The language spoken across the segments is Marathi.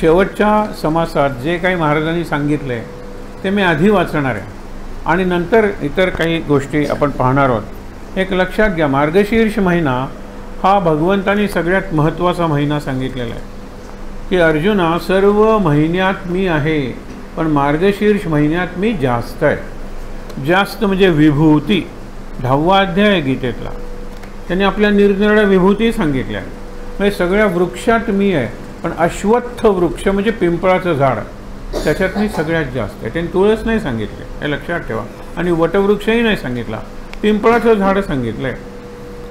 शेवटच्या समासात जे काही महाराजांनी सांगितलं आहे ते मी आधी वाचणार आहे आणि नंतर इतर काही गोष्टी आपण पाहणार आहोत. एक लक्षात घ्या, मार्गशीर्ष महिना हा भगवंतांनी सगळ्यात महत्त्वाचा महिना सांगितलेला आहे की अर्जुना, सर्व महिन्यात मी आहे पण मार्गशीर्ष महिन्यात मी जास्त आहे. जास्त म्हणजे विभूती. 10वा अध्याय आहे गीतेतला. त्यांनी आपल्या निरनिराळ्या विभूती सांगितल्या. म्हणजे सगळ्या वृक्षात मी आहे, पण अश्वत्थ वृक्ष म्हणजे पिंपळाचं झाड, त्याच्यात मी सगळ्यात जास्त आहे. त्यांनी तुळस नाही सांगितले, हे लक्षात ठेवा. आणि वटवृक्षही नाही सांगितला, पिंपळाचं झाड सांगितलं आहे.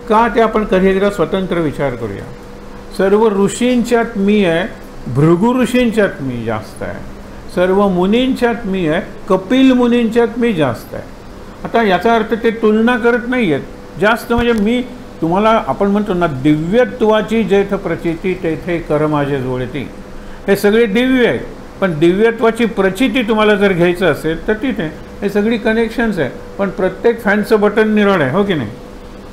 का ते आपण कधी एकदा स्वतंत्र विचार करूया. सर्व ऋषींच्यात मी आहे, भृगु ऋषींच्यात मी जास्त आहे. सर्व मुनींच्यात मी आहे, कपिल मुनींच्यात मी जास्त आहे. आता याचा अर्थ ते तुलना करत नाही आहेत. जास्त म्हणजे मी तुम्हाला, आपण म्हणतो ना, दिव्यत्वाची जेथ प्रचिती तेथे कर माझे जोडती. हे सगळे दिव्य आहेत, पण दिव्यत्वाची प्रचिती तुम्हाला जर घ्यायचं असेल तर तिथे हे सगळी कनेक्शन्स आहे. पण प्रत्येक फॅनचं बटन निराळं आहे, हो की नाही?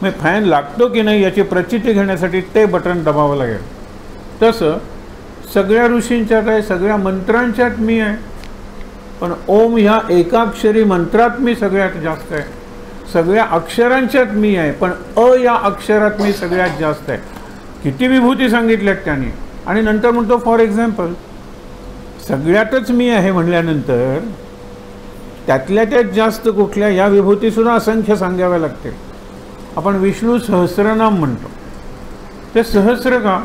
मग फॅन लागतो की नाही याची प्रचिती घेण्यासाठी ते बटन दाबावं लागेल. तसं सगळ्या ऋषींच्यात आहे, सगळ्या मंत्रांच्यात मी आहे, पण ओम ह्या एकाक्षरी मंत्रात मी सगळ्यात जास्त आहे. सगळ्या अक्षरांच्यात मी आहे, पण अ या अक्षरात मी सगळ्यात जास्त आहे. किती विभूती सांगितल्यात त्यांनी. आणि नंतर म्हणतो फॉर एक्झाम्पल, सगळ्यातच मी आहे म्हणल्यानंतर त्यातल्या त्यात जास्त कुठल्या या विभूतीसुद्धा असंख्य सांगाव्या लागतील. आपण विष्णू सहस्रनाम म्हणतो, ते सहस्र का?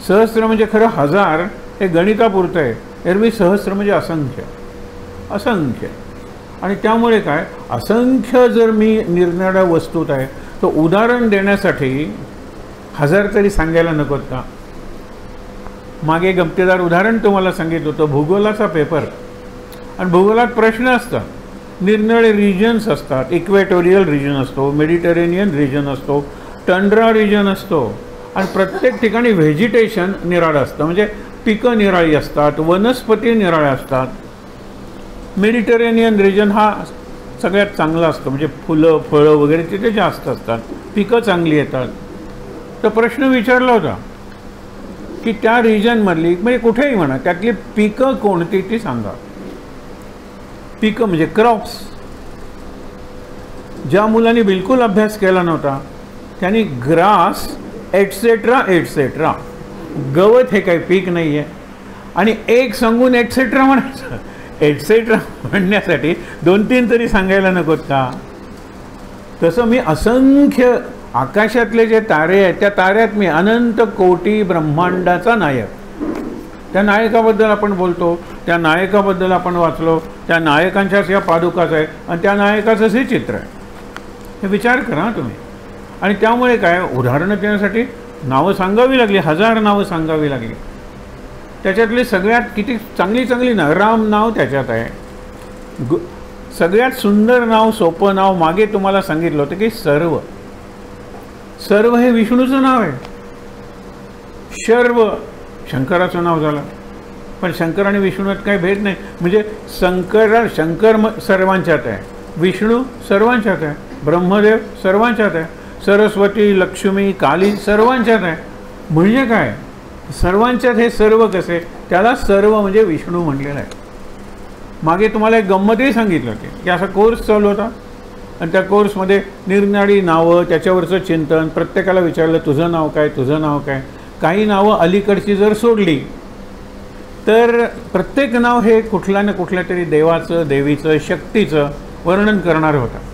सहस्र म्हणजे खरं 1000 हे गणितापुरतं आहे. एरवी सहस्र म्हणजे असंख्य, असंख्य. आणि त्यामुळे काय, असंख्य जर मी निरनिराळ्या वस्तूत आहे, तर उदाहरण देण्यासाठी 1000 तरी सांगायला नकोत का? मागे गमतीदार उदाहरण तुम्हाला सांगितलं होतं, भूगोलाचा पेपर. आणि भूगोलात प्रश्न असतात, निरनिराळे रिजन्स असतात. इक्वेटोरियल रिजन असतो, मेडिटेरेनियन रिजन असतो, टंड्रा रिजन असतो. आणि प्रत्येक ठिकाणी व्हेजिटेशन निराळं असतं, म्हणजे पिकं निराळी असतात, वनस्पती निराळ्या असतात. मेडिटेरेनियन रिजन हा सगळ्यात चांगला असतो, म्हणजे फुलं फळं वगैरे तिथे जास्त असतात, पिकं चांगली येतात. तर प्रश्न विचारला होता की त्या रिजनमधली, म्हणजे कुठेही म्हणा, त्यातली पिकं कोणती ती सांगा. पिकं म्हणजे क्रॉप्स. ज्या मुलांनी बिलकुल अभ्यास केला नव्हता त्यांनी ग्रास एटसेट्रा एटसेट्रा, गवत हे काही पीक नाही आहे, आणि एक सांगून एटसेट्रा म्हणायचं. एटसेट्रा म्हणण्यासाठी 2-3 तरी सांगायला नकोत का? तसं मी असंख्य आकाशातले जे तारे आहेत त्या ताऱ्यात मी अनंत कोटी ब्रह्मांडाचा नायक. त्या नायकाबद्दल आपण बोलतो, त्या नायकाबद्दल आपण वाचलो, त्या नायकांच्याच या पादुकाच आहे आणि त्या नायकाचंच हे चित्र आहे. हे विचार करा तुम्ही. आणि त्यामुळे काय, उदाहरणं देण्यासाठी नावं सांगावी लागली, 1000 नावं सांगावी लागली. त्याच्यातली सगळ्यात किती चांगली चांगली नाव, राम नाव त्याच्यात आहे. सगळ्यात सुंदर नाव, सोपं नाव मागे तुम्हाला सांगितलं होतं की सर्व. सर्व हे विष्णूचं नाव आहे. शर्व शंकराचं नाव झालं. पण शंकर आणि विष्णूत काही भेद नाही. म्हणजे शंकर सर्वांच्यात आहे, विष्णू सर्वांच्यात आहे, ब्रह्मदेव सर्वांच्यात आहे, सरस्वती लक्ष्मी काली सर्वांच्यात आहे. म्हणजे काय, सर्वांच्यात हे सर्व कसे, त्याला सर्व म्हणजे विष्णू म्हणलेलं आहे. मागे तुम्हाला एक गंमतही सांगितलं होती की असा कोर्स चालू होता आणि त्या कोर्समध्ये निरनिराळी नावं, त्याच्यावरचं चिंतन, प्रत्येकाला विचारलं तुझं नाव काय, तुझं नाव काय. काही नावं अलीकडची जर सोडली तर प्रत्येक नाव हे कुठल्या ना कुठल्या तरी देवाचं, देवीचं, शक्तीचं वर्णन करणारं होतं.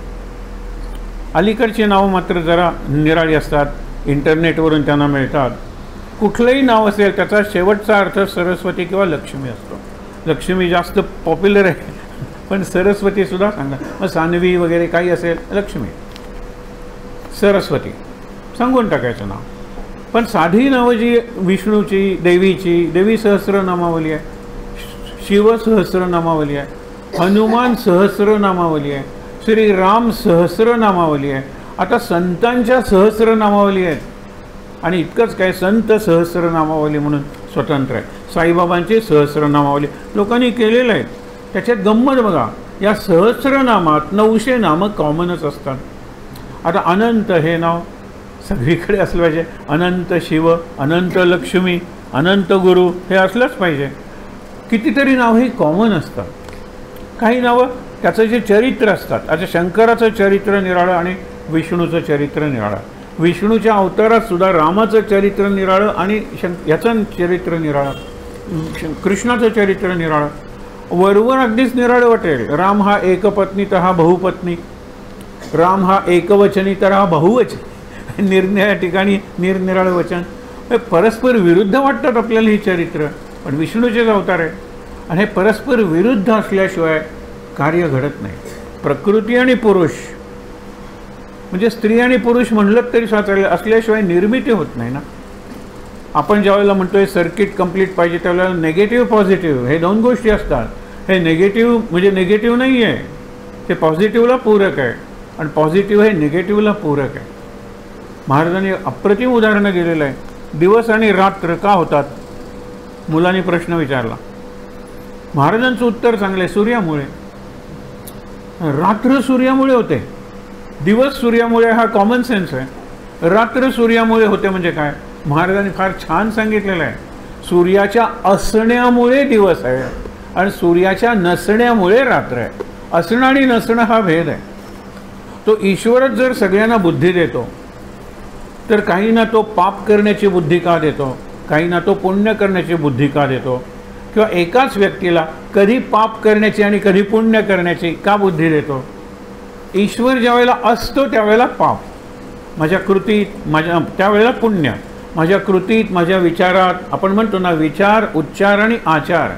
अलीकडची नावं मात्र जरा निराळी असतात, इंटरनेटवरून त्यांना मिळतात. कुठलंही नाव असेल त्याचा शेवटचा अर्थ सरस्वती किंवा लक्ष्मी असतो. लक्ष्मी जास्त पॉप्युलर आहे, पण सरस्वतीसुद्धा सांगा. मग सान्वी वगैरे काही असेल, लक्ष्मी, सरस्वती सांगून टाकायचं नाव. पण साधी नावं जी विष्णूची, देवीची, देवी सहस्रनामावली आहे, शिव सहस्रनामावली आहे, हनुमान सहस्रनामावली आहे, श्रीराम सहस्रनामावली आहे. आता संतांच्या सहस्रनामावली आहेत. आणि इतकंच काय, संत सहस्रनामावली म्हणून स्वतंत्र आहे. साईबाबांची सहस्रनामावली लोकांनी केलेलं आहे. त्याच्यात गंमत बघा, या सहस्रनामात 900 नामं कॉमनच असतात. आता अनंत हे नाव सगळीकडे असलं पाहिजे. अनंत शिव, अनंत लक्ष्मी, अनंत गुरु हे असलंच पाहिजे. कितीतरी नावं ही कॉमन असतात. काही नावं त्याचं जे चरित्र असतात. आता शंकराचं चरित्र निराळं आणि विष्णूचं चरित्र निराळं. विष्णूच्या अवतारात सुद्धा रामाचं चरित्र निराळं आणि याचं चरित्र निराळं, कृष्णाचं चरित्र निराळं. वरवर अगदीच निराळं वाटेल. राम हा एकपत्नी तर हा बहुपत्नी, राम हा एकवचनी तर हा बहुवचन, निरनिराळ्या ठिकाणी निरनिराळं वचन. परस्पर विरुद्ध वाटतात आपल्याला ही चरित्र, पण विष्णूचेच अवतार आहे. आणि हे परस्पर विरुद्ध असल्याशिवाय कार्य घडत नाही. प्रकृती आणि पुरुष म्हणजे स्त्री आणि पुरुष म्हणलं तरी चालेल, असल्याशिवाय निर्मिती होत नाही ना. आपण ज्यावेळेला म्हणतोय सर्किट कंप्लीट पाहिजे त्यावेळेला निगेटिव्ह पॉझिटिव्ह हे दोन गोष्टी असतात. हे निगेटिव्ह म्हणजे निगेटिव्ह नाही आहे, ते पॉझिटिव्हला पूरक आहे आणि पॉझिटिव्ह हे निगेटिव्हला पूरक आहे. महाराजांनी अप्रतिम उदाहरणं दिलेलं आहे. दिवस आणि रात्र का होतात, मुलांनी प्रश्न विचारला. महाराजांचं उत्तर चांगलं आहे, सूर्यामुळे. रात्र सूर्यामुळे होते, दिवस सूर्यामुळे हा कॉमन सेन्स आहे. रात्र सूर्यामुळे होते म्हणजे काय, महाराजांनी फार छान सांगितलेलं आहे. सूर्याच्या असण्यामुळे दिवस आहे आणि सूर्याच्या नसण्यामुळे रात्र आहे. असणं आणि नसणं हा भेद आहे. तो ईश्वरच जर सगळ्यांना बुद्धी देतो तर काही ना तो पाप करण्याची बुद्धी का देतो, काही ना तो पुण्य करण्याची बुद्धी का देतो, किंवा एकाच व्यक्तीला कधी पाप करण्याची आणि कधी पुण्य करण्याची का बुद्धी देतो. ईश्वर ज्या वेळेला असतो त्यावेळेला पाप, माझ्या कृतीत माझ्या त्यावेळेला पुण्य, माझ्या कृतीत माझ्या विचारात. आपण म्हणतो ना विचार उच्चार आणि आचार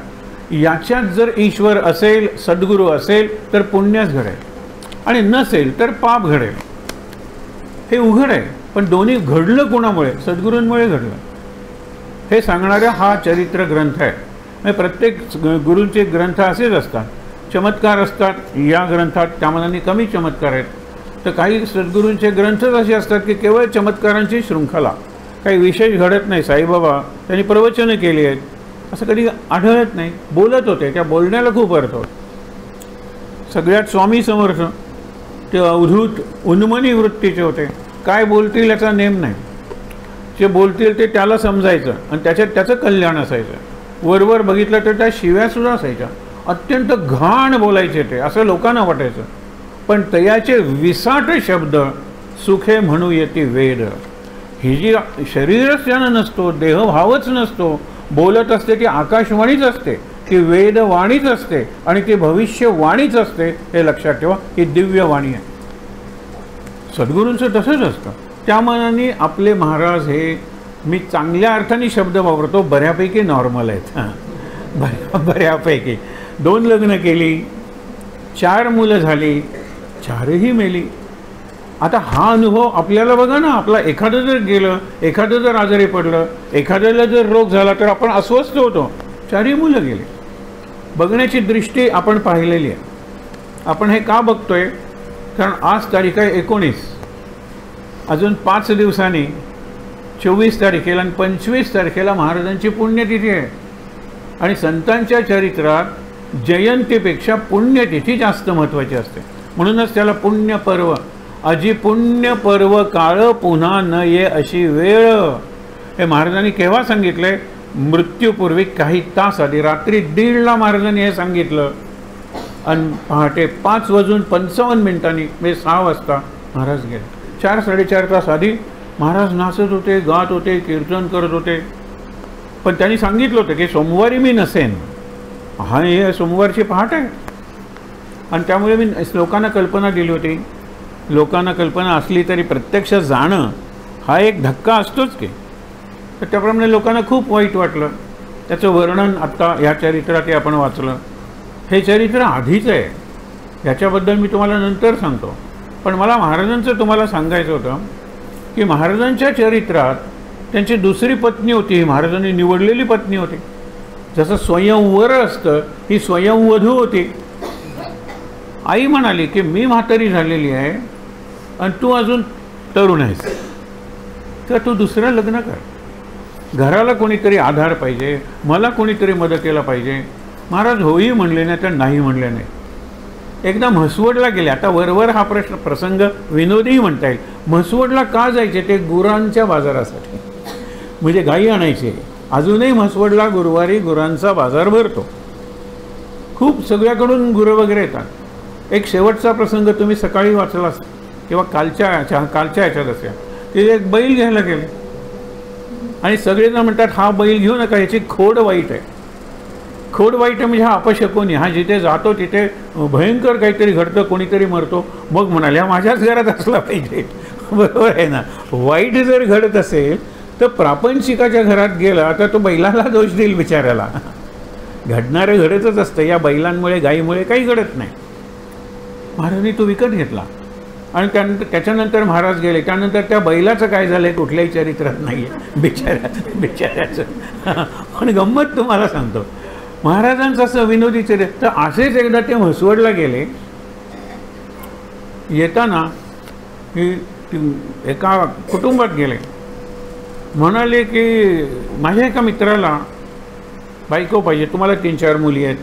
याच्यात जर ईश्वर असेल, सद्गुरू असेल तर पुण्यच घडेल आणि नसेल तर पाप घडेल. हे उघड आहे. पण दोन्ही घडलं कोणामुळे, सद्गुरूंमुळे घडलं. हे सांगणारा हा चरित्र ग्रंथ आहे. म्हणजे प्रत्येक गुरूंचे ग्रंथ असेच असतात, चमत्कार असतात. या ग्रंथात त्यामानाने कमी चमत्कार आहेत. तर काही सद्गुरूंचे ग्रंथच असे असतात की केवळ चमत्कारांची शृंखला, काही विशेष घडत नाही. साईबाबा त्यांनी प्रवचनं केली आहेत, असं कधी आढळत नाही. बोलत होते, त्या बोलण्याला खूप अर्थ होता. सगळ्यात स्वामी समर्थ ते अवधूत उन्मनी वृत्तीचे होते. काय बोलतील याचा नेम नाही, जे बोलतील ते त्याला समजायचं आणि त्याच्यात त्याचं कल्याण असायचं. वरवर बघितलं तर त्या शिव्यासुद्धा असायच्या. अत्यंत घाण बोलायचे ते, असं लोकांना वाटायचं. पण तयाचे विसाट शब्द सुखे म्हणू येते वेद. ही जी शरीरच त्यानं नसतो, देहभावच नसतो, बोलत असते ती आकाशवाणीच असते, ती वेदवाणीच असते आणि ती भविष्यवाणीच असते. हे लक्षात ठेवा, ही दिव्यवाणी आहे. सद्गुरूंचं तसंच असतं. त्या मानाने आपले महाराज हे, मी चांगल्या अर्थाने शब्द वापरतो, बऱ्यापैकी नॉर्मल आहेत. बऱ्यापैकी 2 लग्न केली, 4 मुलं झाली, 4ही मेली. आता हा अनुभव आपल्याला बघा ना, आपला एखादं जर गेलं, एखादं जर आजारी पडलं, एखाद्याला जर रोग झाला तर आपण अस्वस्थ होतो. 4ही मुलं गेली. बघण्याची दृष्टी आपण पाहिलेली आहे. आपण हे का बघतोय, कारण आज तारीख आहे 19, अजून 5 दिवसांनी 24 तारखेला आणि 25 तारखेला महाराजांची पुण्यतिथी आहे. आणि संतांच्या चरित्रात जयंतीपेक्षा पुण्यतिथी जास्त महत्त्वाची असते. म्हणूनच त्याला पुण्यपर्व. अजी पुण्य पर्व काळ पुन्हा न ये अशी वेळ. हे महाराजांनी केव्हा सांगितलंय, मृत्यूपूर्वी काही तास आधी, रात्री 1:30ला महाराजांनी हे सांगितलं. आणि पहाटे 5:55 म्हणजे 6 वाजता महाराज गेले. 4-4.5 तास आधी महाराज नाचत होते, गात होते, कीर्तन करत होते. पण त्यांनी सांगितलं होतं की सोमवारी मी नसेन. हा हे सोमवारची पहाट आहे. आणि त्यामुळे मी लोकांना कल्पना दिली होती. लोकांना कल्पना असली तरी प्रत्यक्ष जाणं हा एक धक्का असतोच की. तर त्याप्रमाणे लोकांना खूप वाईट वाटलं. त्याचं वर्णन आत्ता ह्या चरित्रात आपण वाचलं. हे चरित्र आधीच आहे, ह्याच्याबद्दल मी तुम्हाला नंतर सांगतो. पण मला महाराजांचं तुम्हाला सांगायचं होतं की महाराजांच्या चरित्रात त्यांची दुसरी पत्नी होती, ही महाराजांनी निवडलेली पत्नी होती. जसं स्वयंवर असतं, ही स्वयंवधू होती. आई म्हणाली की मी म्हातारी झालेली आहे आणि तू अजून तरुण आहेस, तर तू दुसरं लग्न कर. घराला कोणीतरी आधार पाहिजे, मला कोणीतरी मदतीला पाहिजे. महाराज होई म्हणले नाही तर नाही म्हणले नाही. एकदा म्हसवडला गेले. आता वरवर हा प्रसंग विनोदीही म्हणता येईल. म्हसवडला का जायचे, ते गुरांच्या बाजारासाठी, म्हणजे गायी आणायचे. अजूनही म्हसवडला गुरुवारी गुरांचा बाजार भरतो. खूप सगळ्याकडून गुरं वगैरे येतात. एक शेवटचा प्रसंग तुम्ही सकाळी वाचला किंवा कालच्या ह्याच्यात असेल की एक बैल घ्यायला गेले आणि सगळेजण म्हणतात हा बैल घेऊ नका, याची खोड वाईट आहे. खोड वाईट आहे म्हणजे हा अपशकुनी, हा जिथे जातो तिथे भयंकर काहीतरी घडतं, कोणीतरी मरतो. मग म्हणाले हा माझ्याच घरात असला पाहिजे. बरोबर आहे ना. वाईट जर घडत असेल तर प्रापंचिकाच्या घरात गेला तर तो बैलाला दोष देईल बिचाऱ्याला. घडणारं घडतच असतं. या बैलांमुळे गाईमुळे काही घडत नाही. महाराजांनी तो विकत घेतला आणि त्याच्यानंतर महाराज गेले. त्यानंतर त्या बैलाचं काय झालं कुठल्याही चरित्रात नाही आहे बिचाऱ्याचं. पण गंमत तुम्हाला सांगतो, महाराजांचं असं विनोदी चरित्र. तर असेच एकदा ते म्हसवडला गेले. येताना एका कुटुंबात गेले. म्हणाले की माझ्या एका मित्राला बायको पाहिजे, तुम्हाला 3-4 मुली आहेत.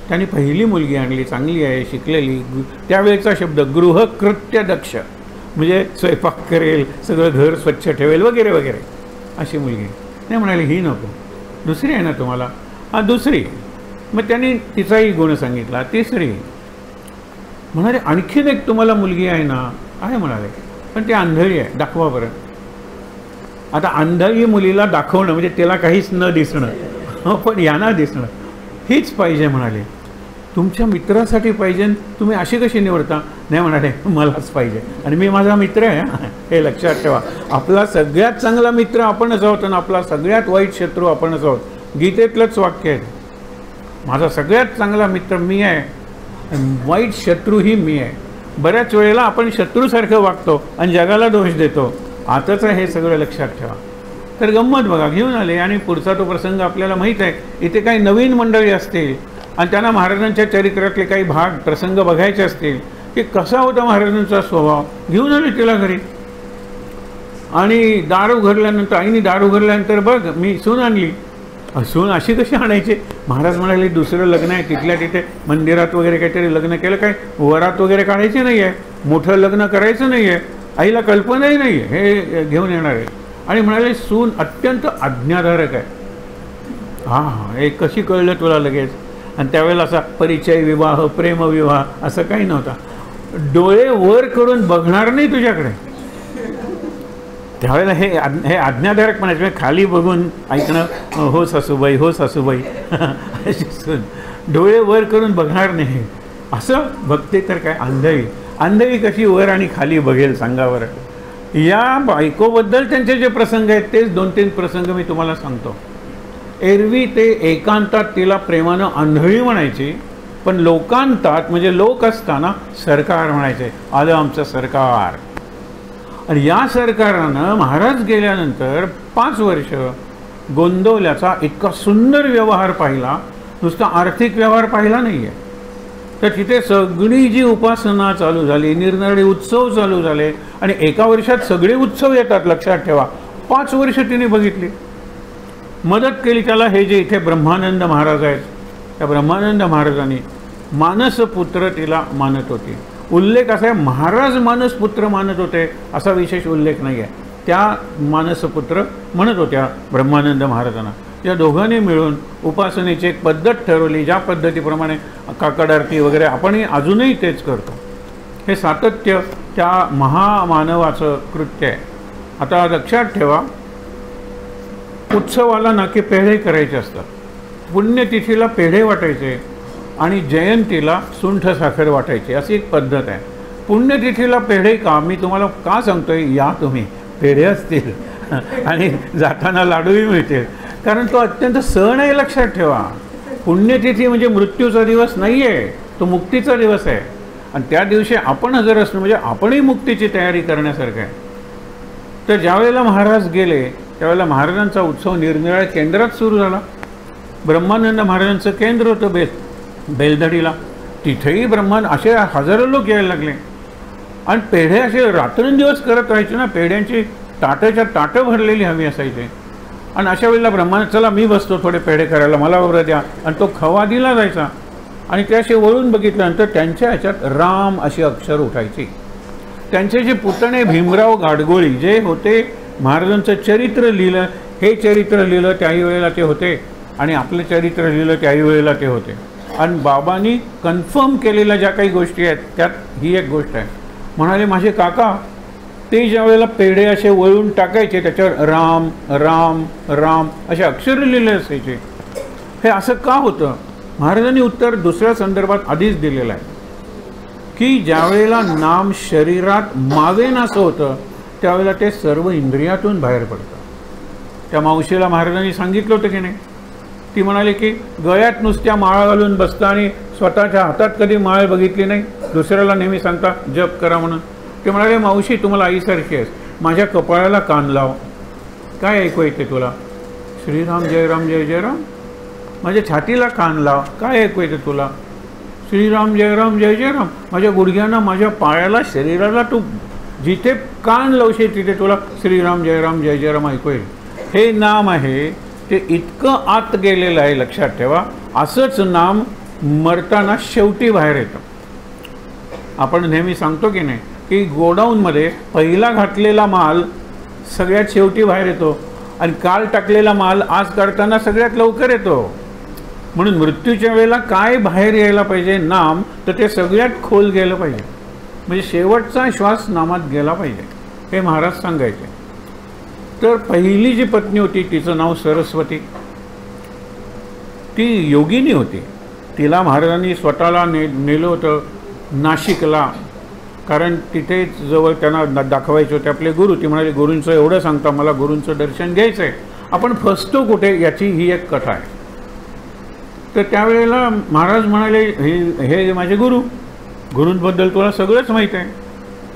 त्यांनी पहिली मुलगी आणली, चांगली आहे, शिकलेली. त्यावेळेचा शब्द गृहकृत्य दक्ष, म्हणजे स्वयंपाक करेल, सगळं घर स्वच्छ ठेवेल वगैरे वगैरे अशी मुलगी. नाही म्हणाले ही नको, दुसरी आहे ना तुम्हाला? हां दुसरी. मग त्यांनी तिचाही गुण सांगितला. तिसरी. म्हणाले आणखीन एक तुम्हाला मुलगी आहे ना? आहे म्हणाले, पण ती आंधळी आहे, दाखवा बरं. आता आंधळी मुलीला दाखवणं म्हणजे त्याला काहीच न दिसणं, पण यांना दिसणं, हीच पाहिजे म्हणाले. तुमच्या मित्रासाठी पाहिजे, तुम्ही अशी कशी निवडता? नाही म्हणाले मलाच पाहिजे आणि मी माझा मित्र आहे, हे लक्षात ठेवा. आपला सगळ्यात चांगला मित्र आपणच आहोत आणि आपला सगळ्यात वाईट शत्रू आपणच आहोत. गीतेतलंच वाक्य आहे, माझा सगळ्यात चांगला मित्र मी आहे, वाईट शत्रूही मी आहे. बऱ्याच वेळेला आपण शत्रूसारखं वागतो आणि जगाला दोष देतो. आताच हे सगळं लक्षात ठेवा. तर गंमत बघा, घेऊन आले आणि पुढचा तो प्रसंग आपल्याला माहीत आहे. इथे काही नवीन मंडळी असतील आणि त्यांना महाराजांच्या चरित्रातले काही भाग प्रसंग बघायचे असतील की कसा होता महाराजांचा स्वभाव, घेऊन आले तिला घरी. आणि दार उघडल्यानंतर आईने दार उघडल्यानंतर बघ मी सून आणली. सून अशी कशी आणायची? महाराज म्हणाले दुसरं लग्न आहे, तिथल्या तिथे मंदिरात वगैरे काहीतरी लग्न केलं, काय वरात वगैरे काढायचे नाही आहे, मोठं लग्न करायचं नाही आहे, आईला कल्पनाही नाही आहे हे घेऊन येणार आहे. आणि म्हणाले सून अत्यंत आज्ञाधारक आहे. हां हे कशी कळलं तुला लगेच? आणि त्यावेळेला असा परिचय विवाह प्रेमविवाह असं काही नव्हता. डोळे वर करून बघणार नाही तुझ्याकडे. त्यावेळेला हे आज्ञाधारक म्हणायचं, म्हणजे खाली बघून ऐकणं, हो सासूबाई हो सासूबाई अशी सून. डोळे वर करून बघणार नाही असं बघते तर काय. आंधळी कशी वर आणि खाली बघेल सांगा बरं. या बायकोबद्दल त्यांचे जे प्रसंग आहेत तेच 2-3 प्रसंग मी तुम्हाला सांगतो. एरवी ते एकांतात तिला प्रेमानं आंधळी म्हणायची, पण लोकांतात म्हणजे लोक असताना सरकार म्हणायचे, आलं आमचं सरकार. आणि या सरकारानं महाराज गेल्यानंतर 5 वर्ष गोंदवल्याचा इतका सुंदर व्यवहार पाहिला, नुसता आर्थिक व्यवहार पाहिला नाही आहे. तर तिथे सगळी जी उपासना चालू झाली, निरनिराळे उत्सव चालू झाले आणि एका वर्षात सगळे उत्सव येतात लक्षात ठेवा. 5 वर्ष तिने बघितली, मदत केली त्याला. हे जे इथे ब्रह्मानंद महाराज आहेत, त्या ब्रह्मानंद महाराजांनी मानसपुत्र तिला मानत होती. उल्लेख असा आहे महाराज मानसपुत्र मानत होते असा विशेष उल्लेख नाही आहे. त्या मानसपुत्र म्हणत होत्या ब्रह्मानंद महाराजांना. या दोघांनी मिळून उपासनेची एक पद्धत ठरवली, ज्या पद्धतीप्रमाणे काकड आरती वगैरे आपणही अजूनही तेच करतो. हे सातत्य त्या महामानवाचं कृत्य आहे. आता लक्षात ठेवा, उत्सवाला ना की पेढे करायचे असतात, पुण्यतिथीला पेढे वाटायचे आणि जयंतीला सुंठ साखर वाटायची, अशी एक पद्धत आहे. पुण्यतिथीला पेढे का मी तुम्हाला का सांगतोय, या तुम्ही पेढे असतील आणि जाताना लाडूही मिळतील, कारण तो अत्यंत सण आहे लक्षात ठेवा. पुण्यतिथी म्हणजे मृत्यूचा दिवस नाही आहे, तो मुक्तीचा दिवस आहे. आणि त्या दिवशी आपण हजर असणं म्हणजे आपणही मुक्तीची तयारी करण्यासारखं आहे. तर ज्यावेळेला महाराज गेले त्यावेळेला महाराजांचा उत्सव निरनिराळ्या केंद्रात सुरू झाला. ब्रह्मानंद महाराजांचं केंद्र होतं बेलदडीला. तिथेही असे हजारो लोक यायला लागले आणि पेढे असे रात्रंदिवस करत राहायचे ना. पेढ्यांची ताटं भरलेली हवी असायची. आणि अशा वेळेला ब्रह्मानंद, चला मी बसतो थोडे पेढे करायला, मला बरं द्या. आणि तो खवा दिला जायचा आणि ते असे वळून बघितल्यानंतर त्यांच्या ह्याच्यात राम अशी अक्षर उठायची. त्यांचे जे पुतणे भीमराव गाडगोळी जे होते, महाराजांचं चरित्र लिहिलं, हे चरित्र लिहिलं त्याही वेळेला ते होते आणि आपलं चरित्र लिहिलं त्याही वेळेला ते होते. आणि बाबांनी कन्फर्म केलेल्या ज्या काही गोष्टी आहेत त्यात ही एक गोष्ट आहे. म्हणाले माझे काका ते ज्या वेळेला पेढे असे वळून टाकायचे त्याच्यावर राम राम राम असे अक्षर लिहिले असायचे. हे असं का होतं? महाराजांनी उत्तर दुसऱ्या संदर्भात आधीच दिलेलं आहे की ज्या वेळेला नाम शरीरात मावेनासं होतं त्यावेळेला ते सर्व इंद्रियातून बाहेर पडतं. त्या मावशीला महाराजांनी सांगितलं होतं की नाही? ती म्हणाली की गळ्यात नुसत्या माळा घालून बसता आणि स्वतःच्या हातात कधी माळ बघितली नाही, दुसऱ्याला नेहमी सांगता जप करा म्हणून. ते म्हणाले मावशी तुम्हाला आईसारखी आहेस, माझ्या कपाळाला कान लाव, काय ऐकू येते तुला? श्रीराम जय राम जय जय राम. माझ्या छातीला कान लाव, काय ऐकू येते तुला? श्रीराम जय राम जय जय राम. माझ्या गुडघ्यांना माझ्या पायाला शरीराला तू जिथे कान लावशील तिथे तुला श्रीराम जय राम जय जय राम ऐकू येईल. हे नाम आहे ते इतकं आत गेलेलं आहे, लक्षात ठेवा. असंच नाम मरताना शेवटी बाहेर येतं. आपण नेहमी सांगतो की नाही की गोडाऊनमध्ये पहिला घातलेला माल सगळ्यात शेवटी बाहेर येतो आणि काल टाकलेला माल आज काढताना सगळ्यात लवकर येतो. म्हणून मृत्यूच्या वेळेला काय बाहेर यायला पाहिजे? नाम. तर ते सगळ्यात खोल गेलं पाहिजे, म्हणजे शेवटचा श्वास नामात गेला पाहिजे, हे महाराज सांगायचे. तर पहिली जी पत्नी होती तिचं नाव सरस्वती. ती योगिनी होती. तिला महाराजांनी स्वतःला नेलं होतं नाशिकला, कारण तिथे जवळ त्यांना दाखवायचे होते आपले गुरु. ती म्हणाली गुरूंचं एवढं सांगता मला गुरूंचं दर्शन घ्यायचं आहे, आपण फसतो कुठे याची ही एक कथा आहे. तर त्यावेळेला महाराज म्हणाले हे माझे गुरु, गुरूंबद्दल तुला सगळंच माहीत आहे,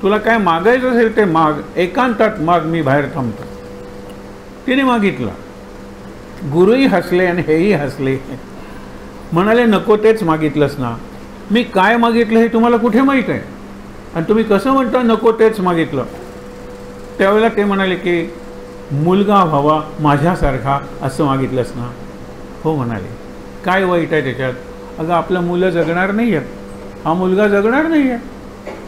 तुला काय मागायचं असेल ते माग, एकांतात माग, मी बाहेर थांबतो. तिने मागितलं. गुरुही हसले आणि हेही हसले. म्हणाले नको तेच मागितलंस ना, मी काय मागितलं हे तुम्हाला कुठे माहीत आहे आणि तुम्ही कसं म्हणता नको तेच मागितलं? त्यावेळेला ते म्हणाले की मुलगा व्हावा माझ्यासारखा असं मागितलंस ना? हो म्हणाले. काय वाईट आहे त्याच्यात? अगं आपलं मुलं जगणार नाही आहेत, हा मुलगा जगणार नाही आहे,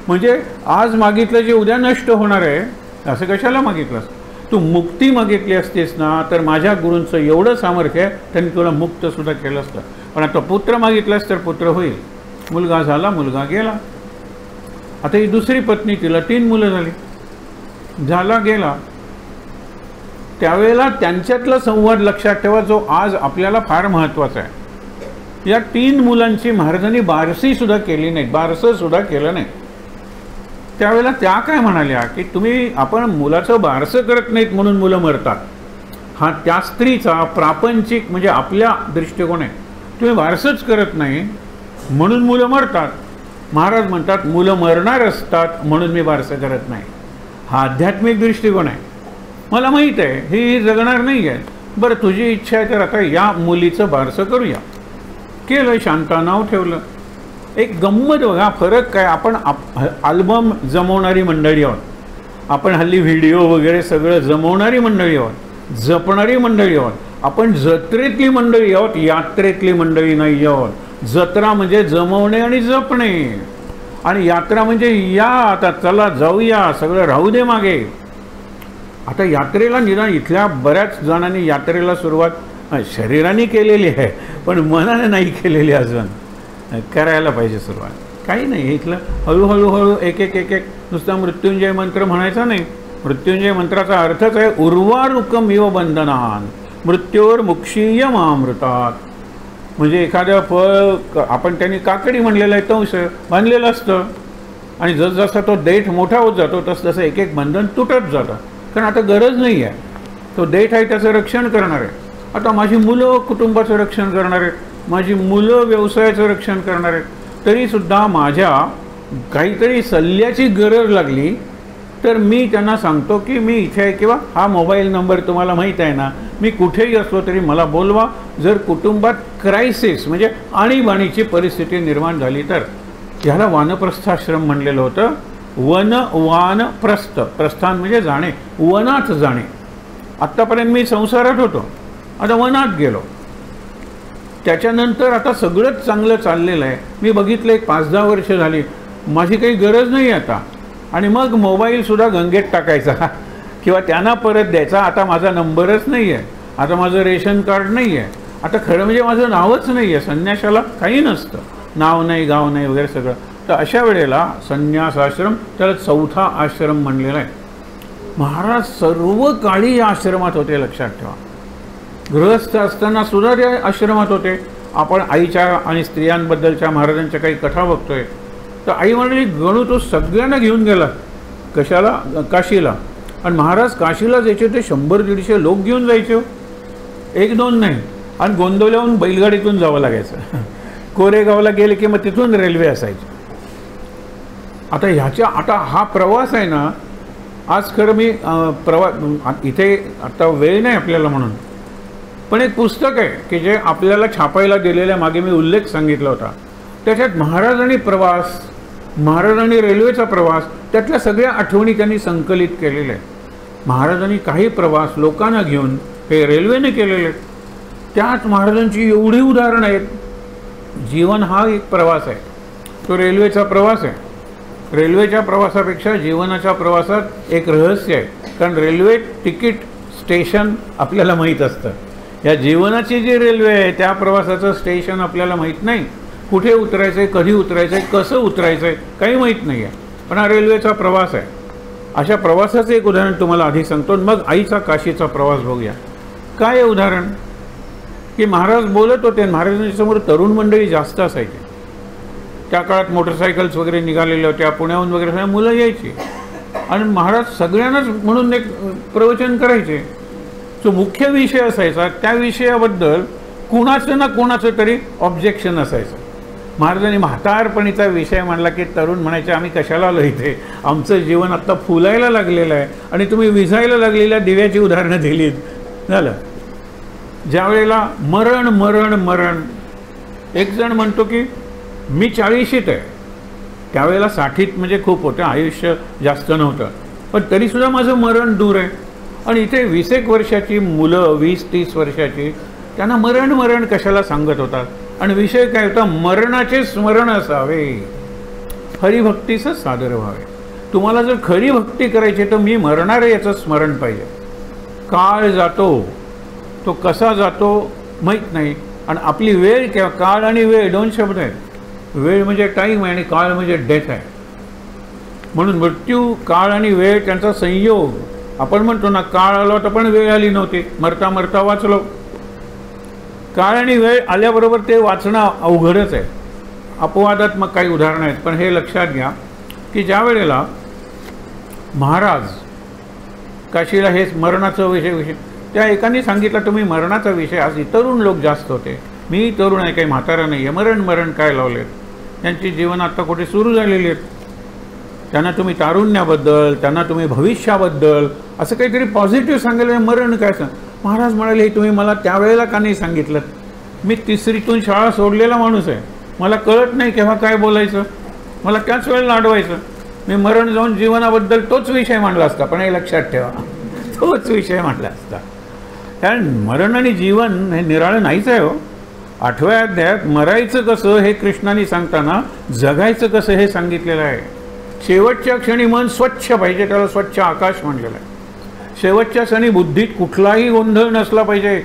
म्हणजे आज मागितलं जे उद्या नष्ट होणार आहे, असं कशाला मागितलंस? तू मुक्ती मागितली असतीस ना तर माझ्या गुरूंचं एवढं सामर्थ्य आहे त्यांनी तुला मुक्तसुद्धा केलं असतं. पण आता पुत्र मागितलास तर पुत्र होईल. मुलगा झाला, मुलगा गेला. आता ही दुसरी पत्नी, तिला 3 मुलं झाली, झाला गेला. त्यावेळेला त्यांच्यातला संवाद लक्षात ठेवा जो आज आपल्याला फार महत्त्वाचा आहे. या 3 मुलांची महाराजांनी बारसीसुद्धा केली नाही, बारसंसुद्धा केलं नाही. त्यावेळेला त्या काय म्हणाल्या की तुम्ही आपण मुलाचं बारसं करत नाहीत म्हणून मुलं मरतात, हा त्या स्त्रीचा प्रापंचिक म्हणजे आपल्या दृष्टिकोन आहे. तुम्ही बारसंच करत नाही म्हणून मुलं मरतात. महाराज म्हणतात मुलं मरणार असतात म्हणून मी बारसं करत नाही. हा आध्यात्मिक दृष्टिकोन आहे. मला माहीत आहे ही जगणार नाही आहे, बरं तुझी इच्छा आहे तर आता या मुलीचं बारसं करूया. केलं, शांता नाव ठेवलं. एक गंमत बघा, फरक काय. आपण अल्बम जमवणारी मंडळी आहोत, आपण हल्ली व्हिडिओ वगैरे सगळं जमवणारी मंडळी आहोत, जपणारी मंडळी आहोत. आपण जत्रेतली मंडळी आहोत, यात्रेतली मंडळी नाही आहोत. जत्रा म्हणजे जमवणे आणि जपणे, आणि यात्रा म्हणजे या आता चला जाऊया, सगळं राहू दे मागे. आता यात्रेला निदान इथल्या बऱ्याच जणांनी यात्रेला सुरुवात शरीराने केलेली आहे पण मनाने नाही केलेली. अजून करायला पाहिजे सुरुवात. काही नाही, इथलं हळूहळू एक एक एक एक नुसता मृत्युंजय मंत्र म्हणायचा नाही. मृत्युंजय मंत्राचा अर्थच आहे उर्वारुकमिव बंधनान मृत्योर मुक्षीयमामृतात. म्हणजे एखादं फळ आपण त्यांनी काकडी म्हणलेलं आहे, तंस बांधलेलं असतं आणि जसजसा तो देठ मोठा होत जातो तसं एक एक बंधन तुटत जातं, कारण आता गरज नाही आहे. तो देठ आहे त्याचं रक्षण करणार आहे. आता माझी मुलं कुटुंबाचं रक्षण करणार आहेत, माझी मुलं व्यवसायाचं रक्षण करणार आहेत. तरीसुद्धा माझ्या काहीतरी सल्ल्याची गरज लागली तर मी त्यांना सांगतो की मी इथे आहे किंवा हा मोबाईल नंबर तुम्हाला माहीत आहे ना, मी कुठेही असलो तरी मला बोलवा. जर कुटुंबात क्रायसिस म्हणजे आणीबाणीची परिस्थिती निर्माण झाली तर. ह्याला वानप्रस्थाश्रम म्हणलेलं होतं. वन वान प्रस्थ, प्रस्थान म्हणजे जाणे, वनात जाणे. आत्तापर्यंत मी संसारात होतो, आता वनात गेलो. त्याच्यानंतर आता सगळंच चांगलं चाललेलं आहे. मी बघितलं एक 5-10 वर्ष झाली माझी काही गरज नाही आता. आणि मग मोबाईलसुद्धा गंगेत टाकायचा. किंवा त्यांना परत द्यायचा. आता माझा नंबरच नाही आहे, आता माझं रेशन कार्ड नाही आहे, आता खरं म्हणजे माझं नावच नाही आहे. संन्यासाला काही नसतं, नाव नाही, गाव नाही वगैरे सगळं. तर अशा वेळेला संन्यास आश्रम, त्याला चौथा आश्रम म्हणलेला आहे. महाराज सर्व काळी या आश्रमात होते, लक्षात ठेवा. गृहस्थ असताना सुद्धा त्या आश्रमात होते. आपण आईच्या आणि स्त्रियांबद्दलच्या महाराजांच्या काही कथा बघतोय. तर आई म्हणाली, गणू तो सगळ्यांना घेऊन गेला. कशाला? काशीला. आणि महाराज काशीला जायचे ते 100-150 लोक घेऊन जायचे, 1-2 नाही. आणि गोंदवल्याहून बैलगाडीतून जावं लागायचं. कोरेगावला गेले की मग तिथून रेल्वे असायची. आता हा प्रवास आहे ना, आज खरं मी इथे आता वेळ नाही आपल्याला म्हणून, पण एक पुस्तक आहे की जे आपल्याला छापायला दिलेल्या, मागे मी उल्लेख सांगितला होता. त्याच्यात महाराजांनी प्रवास, महाराजांनी रेल्वेचा प्रवास, त्यातल्या सगळ्या आठवणी त्यांनी संकलित केलेल्या आहेत. महाराजांनी काही प्रवास लोकांना घेऊन हे रेल्वेने केलेले आहेत. त्यात महाराजांची एवढी उदाहरणं आहेत. जीवन हा एक प्रवास आहे, तो रेल्वेचा प्रवास आहे. रेल्वेच्या प्रवासापेक्षा जीवनाच्या प्रवासात एक रहस्य आहे. कारण रेल्वे तिकीट स्टेशन आपल्याला माहीत असतं. या जीवनाची जी रेल्वे आहे त्या प्रवासाचं स्टेशन आपल्याला माहीत नाही. कुठे उतरायचं आहे, कधी उतरायचं आहे, कसं उतरायचं आहे, काही माहीत नाही आहे. पण हा रेल्वेचा प्रवास आहे. अशा प्रवासाचं एक उदाहरण तुम्हाला आधी सांगतो, मग आईचा काशीचा प्रवास बघूया. काय आहे उदाहरण? की महाराज बोलत होते, महाराजांच्यासमोर तरुण मंडळी जास्त असायची. त्या काळात मोटरसायकल्स वगैरे निघालेल्या होत्या, पुण्याहून वगैरे सगळ्या मुलं यायची आणि महाराज सगळ्यांनाच म्हणून एक प्रवचन करायचे. जो मुख्य विषय असायचा त्या विषयाबद्दल कुणाचं ना कुणाचं तरी ऑब्जेक्शन असायचं. महाराजांनी म्हातारपणीचा विषय मांडला की तरुण म्हणायचे, आम्ही कशाला आलो इथे, आमचं जीवन आत्ता फुलायला लागलेलं आहे आणि तुम्ही विझायला लागलेल्या दिव्याची उदाहरणं दिलीत. झालं. ज्या वेळेला मरण मरण मरण, एक जण म्हणतो की मी 40शीत आहे, त्यावेळेला 60त म्हणजे खूप होतं, आयुष्य जास्त नव्हतं, पण तरीसुद्धा माझं मरण दूर आहे. आणि इथे 20 वर्षाची मुलं, 20-30 वर्षाची, त्यांना मरण मरण कशाला सांगत होतात. आणि विषय काय होता? मरणाचे स्मरण असावे, हरिभक्तीचं सादर व्हावे. तुम्हाला जर खरी भक्ती करायची तर मी मरणार आहे याचं स्मरण पाहिजे. काळ जातो, तो कसा जातो माहीत नाही. आणि आपली वेळ, किंवा काळ आणि वेळ 2 शब्द आहेत. वेळ म्हणजे टाईम आहे आणि काळ म्हणजे डेथ आहे. म्हणून मृत्यू, काळ आणि वेळ त्यांचा संयोग. आपण म्हणतो ना, काळ आला होता पण वेळ आली नव्हती, मरता मरता वाचलो. काळ आणि वेळ आल्याबरोबर ते वाचणं अवघडच आहे. अपवादात्मक काही उदाहरणं आहेत, पण हे लक्षात घ्या की ज्या वेळेला महाराज काशीला हे मरणाचा विषय त्या एकाने सांगितलं, तुम्ही मरणाचा विषय, आज तरुण लोक जास्त होते, मी तरुण आहे, काही म्हातारा नाही आहे, मरण काय लावलेत, त्यांची जीवन आता कुठे सुरू झालेली आहेत. त्यांना तुम्ही तारुण्याबद्दल, त्यांना तुम्ही भविष्याबद्दल असं काहीतरी पॉझिटिव्ह सांगायला, मरण काय सांग. महाराज म्हणाले, तुम्ही मला त्यावेळेला का नाही सांगितलं? मी 3रीतून शाळा सोडलेला माणूस आहे, मला कळत नाही केव्हा काय बोलायचं, मला त्याच वेळेला अडवायचं. मी मरण जाऊन जीवनाबद्दल तोच विषय मांडला असता. पण हे लक्षात ठेवा, तोच विषय मांडला असता. कारण मरण आणि जीवन हे निराळं नाहीच आहे हो. 8व्या अध्यायात मरायचं कसं हे कृष्णाने सांगताना जगायचं कसं हे सांगितलेलं आहे. शेवटच्या क्षणी मन स्वच्छ पाहिजे, त्याला स्वच्छ आकाश म्हणलेलं आहे. शेवटच्या क्षणी बुद्धीत कुठलाही गोंधळ नसला पाहिजे,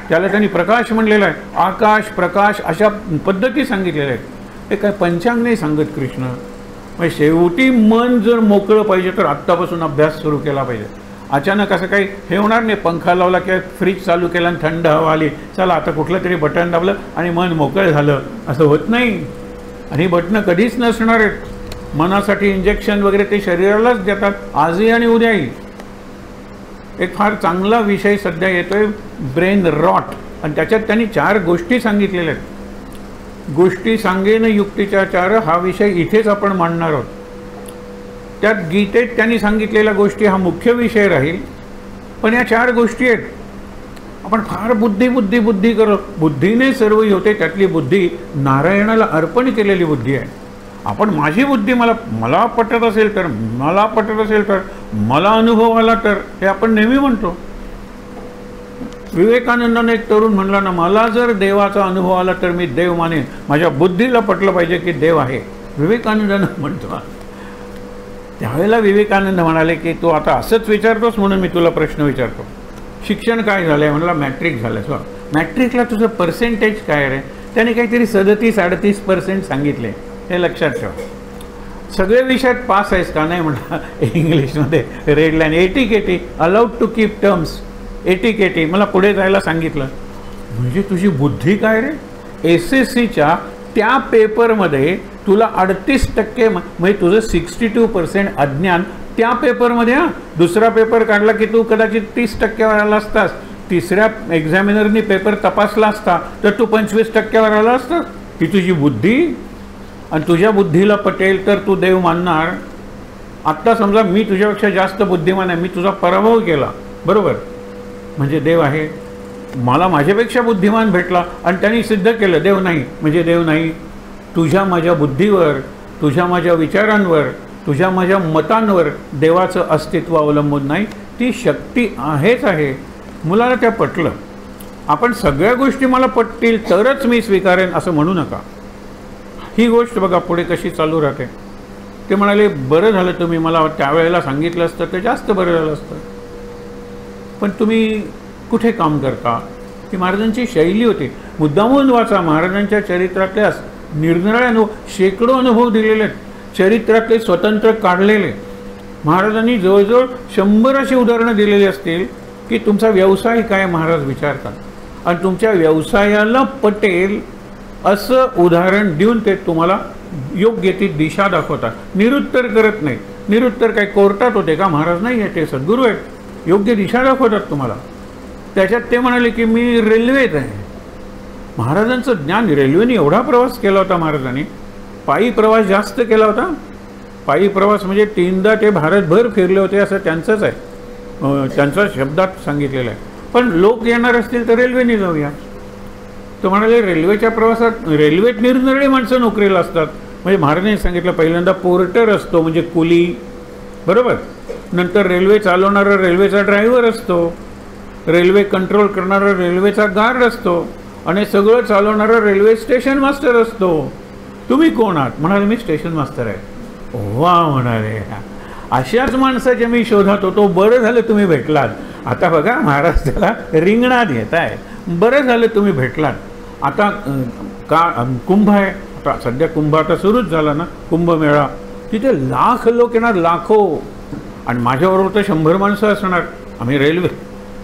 त्याला त्यांनी प्रकाश म्हणलेला आहे. आकाश, प्रकाश अशा पद्धती सांगितलेल्या आहेत. हे काय पंचांग नाही सांगत कृष्ण. म्हणजे शेवटी मन जर मोकळं पाहिजे तर आत्तापासून अभ्यास सुरू केला पाहिजे. अचानक असं काही हे होणार नाही, पंखा लावला किंवा फ्रीज चालू केला आणि थंड हवा आली, चला आता कुठलं तरी बटन दाबलं आणि मन मोकळं झालं, असं होत नाही. आणि ही बटणं कधीच नसणार आहेत. मनासाठी इंजेक्शन वगैरे ते शरीरालाच देतात, आजही आणि उद्याही. एक फार चांगला विषय सध्या येतोय, ब्रेन रॉट, आणि त्याच्यात त्यांनी 4 गोष्टी सांगितलेल्या आहेत. गोष्टी सांगेन युक्तीच्या 4 हा विषय इथेच आपण मांडणार आहोत. त्यात गीतेत त्यांनी सांगितलेल्या गोष्टी हा मुख्य विषय राहील. पण या 4 गोष्टी आहेत. आपण फार बुद्धी बुद्धी बुद्धी करू, बुद्धीने सर्व होते, त्यातली बुद्धी नारायणाला अर्पण केलेली बुद्धी आहे. आपण माझी बुद्धी मला पटत असेल तर, मला पटत असेल तर, मला अनुभव आला तर, हे आपण नेहमी म्हणतो. विवेकानंदाने एक तरुण म्हणला ना, मला जर देवाचा अनुभव आला तर मी देव मानेन, माझ्या बुद्धीला पटलं पाहिजे की देव आहे. विवेकानंदानं म्हणतो. त्यावेळेला विवेकानंद म्हणाले की तू आता असंच विचारतोस म्हणून मी तुला प्रश्न विचारतो. शिक्षण काय झालं आहे? म्हणला मॅट्रिक झालं. सो मॅट्रिकला तुझं पर्सेंटेज काय रे? त्याने काहीतरी 37-38% सांगितले. हे लक्षात ठेवा. सगळे विषयात पास आहेस का? नाही म्हणा. इंग्लिशमध्ये red line 80-80 allowed to keep terms 80-80 मला पुढे जायला सांगितलं. म्हणजे तुझी बुद्धी काय रे? SSCच्या त्या पेपरमध्ये तुला 38% म्हणजे तुझं 62% अज्ञान त्या पेपरमध्ये. दुसरा पेपर काढला की तू कदाचित 30%वर आला असतास. तिसऱ्या एक्झामिनरनी पेपर तपासला असता तर तू 25%वर आला असतास. ही तुझी बुद्धी. आणि तुझ्या बुद्धीला पटेल तर तू देव मानणार. आत्ता समजा मी तुझ्यापेक्षा जास्त बुद्धिमान आहे, मी तुझा पराभव केला, बरोबर, म्हणजे देव आहे. मला माझ्यापेक्षा बुद्धिमान भेटला आणि त्यांनी सिद्ध केलं देव नाही, म्हणजे देव नाही. तुझ्या माझ्या बुद्धीवर, तुझ्या माझ्या विचारांवर, तुझ्या माझ्या मतांवर देवाचं अस्तित्व अवलंबून नाही. ती शक्ती आहेच आहे. मुलाला त्या पटलं. आपण सगळ्या गोष्टी मला पटतील तरच मी स्वीकारेन असं म्हणू नका. ही गोष्ट बघा पुढे कशी चालू राहते. ते म्हणाले बरं झालं तुम्ही मला त्यावेळेला सांगितलं असतं तर जास्त बरं झालं असतं. पण तुम्ही कुठे काम करता? ही महाराजांची शैली होती. मुद्दामून वाचा. महाराजांच्या चरित्रातले निरनिराळे अनुभव, शेकडो अनुभव दिलेले आहेत. चरित्रातले स्वतंत्र काढलेले. महाराजांनी जवळजवळ 100 अशी उदाहरणं दिलेली असतील की तुमचा व्यवसाय काय महाराज विचारतात आणि तुमच्या व्यवसायाला पटेल असं उदाहरण देऊन ते तुम्हाला योग्य ती दिशा दाखवतात. निरुत्तर करत नाही. निरुत्तर काय कोर्टात होते का? महाराज नाही आहे, ते सद्गुरू आहेत. योग्य दिशा दाखवतात तुम्हाला. त्याच्यात ते म्हणाले की मी रेल्वेत आहे. महाराजांचं ज्ञान. रेल्वेने एवढा प्रवास केला होता महाराजांनी. पायी प्रवास जास्त केला होता. पायी प्रवास म्हणजे 3दा ते भारतभर फिरले होते असं त्यांचंच आहे. त्यांच्या शब्दात सांगितलेलं आहे. पण लोक येणार असतील तर रेल्वेने जाऊया. तो म्हणाले रेल्वेच्या प्रवासात, रेल्वेत निरनिराळी माणसं नोकरीला असतात. म्हणजे महाराजांनी सांगितलं पहिल्यांदा पोर्टर असतो म्हणजे कुली, बरोबर. नंतर रेल्वे चालवणारा रेल्वेचा ड्रायव्हर असतो. रेल्वे कंट्रोल करणारा रेल्वेचा गार्ड असतो. आणि सगळं चालवणारा रेल्वे स्टेशन मास्टर असतो. तुम्ही कोण आहात? म्हणाले मी स्टेशन मास्टर आहे. वा म्हणाले, अशाच माणसाच्या मी शोधात होतो. बरं झालं तुम्ही भेटलात. आता बघा महाराज त्याला रिंगणात घेत आहे. बरं झालं तुम्ही भेटलात. आता कुंभ आहे. आता सध्या कुंभ आता सुरूच झाला ना, कुंभमेळा. तिथे लाख लोक येणार, लाखो. आणि माझ्याबरोबर तर 100 माणसं असणार. आम्ही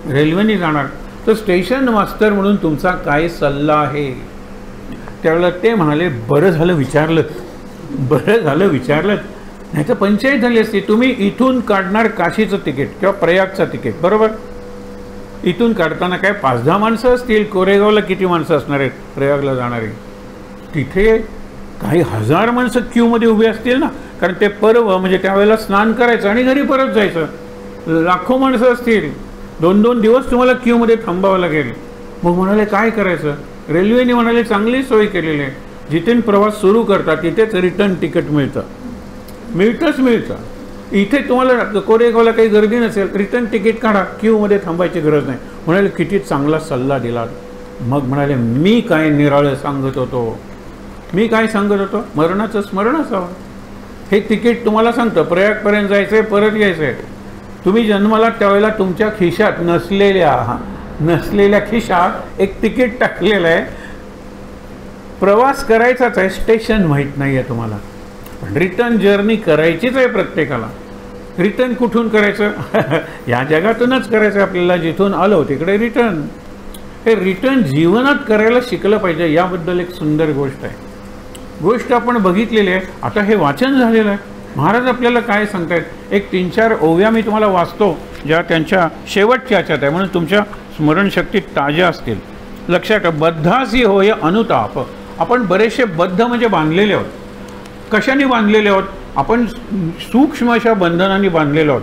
रेल्वेने जाणार. तर स्टेशन मास्टर म्हणून तुमचा काय सल्ला आहे? त्यावेळेला ते म्हणाले बरं झालं विचारलं, बरं झालं विचारलं. नाही तर पंचायत झाली असती. तुम्ही इथून काढणार काशीचं तिकीट किंवा प्रयागचं तिकीट, बरोबर. इथून काढताना काय 5-10 माणसं असतील. कोरेगावला किती माणसं असणार आहेत प्रयागला जाणारी? तिथे काही 1000 माणसं क्यूमध्ये उभी असतील ना, कारण ते पर्व म्हणजे त्यावेळेला स्नान करायचं आणि घरी परत जायचं. लाखो माणसं असतील. 2-2 दिवस तुम्हाला क्यूमध्ये थांबावं लागेल. मग म्हणाले काय करायचं? रेल्वेने म्हणाले चांगली सोय केलेली आहे. जिथून प्रवास सुरू करतात तिथेच रिटर्न तिकीट मिळतं. इथे तुम्हाला कोरेगावला काही गर्दी नसेल, रिटर्न तिकीट काढा, क्यूमध्ये थांबायची गरज नाही. म्हणाले किती चांगला सल्ला दिला. मग म्हणाले मी काय निराळं सांगत होतो. मी काय सांगत होतो? मरणाचं स्मरण असावं. हे तिकीट तुम्हाला सांगतं प्रयागपर्यंत जायचं आहे, परत यायचं आहे. तुम्ही जन्माला त्यावेळेला तुमच्या खिशात नसलेल्या खिशात एक तिकीट टाकलेलं आहे. प्रवास करायचाच आहे, स्टेशन माहीत नाही आहे तुम्हाला. पण रिटर्न जर्नी करायचीच आहे प्रत्येकाला. रिटर्न कुठून करायचं? या जगातूनच करायचं आपल्याला. जिथून आलो तिकडे रिटर्न. हे रिटर्न जीवनात करायला शिकलं पाहिजे. याबद्दल एक सुंदर गोष्ट आहे. गोष्ट आपण बघितलेली आहे. आता हे वाचन झालेलं आहे. महाराज आपल्याला काय सांगतायत? एक 3-4 ओव्या मी तुम्हाला वाचतो ज्या त्यांच्या शेवटच्या ह्याच्यात आहे, म्हणून तुमच्या स्मरणशक्ती ताज्या असतील. लक्षात ठेवा. बद्धासी होय अनुताप. आपण बरेचसे बद्ध म्हणजे बांधलेले आहोत. कशाने बांधलेले आहोत? आपण सूक्ष्म अशा बंधनांनी बांधलेलो आहोत.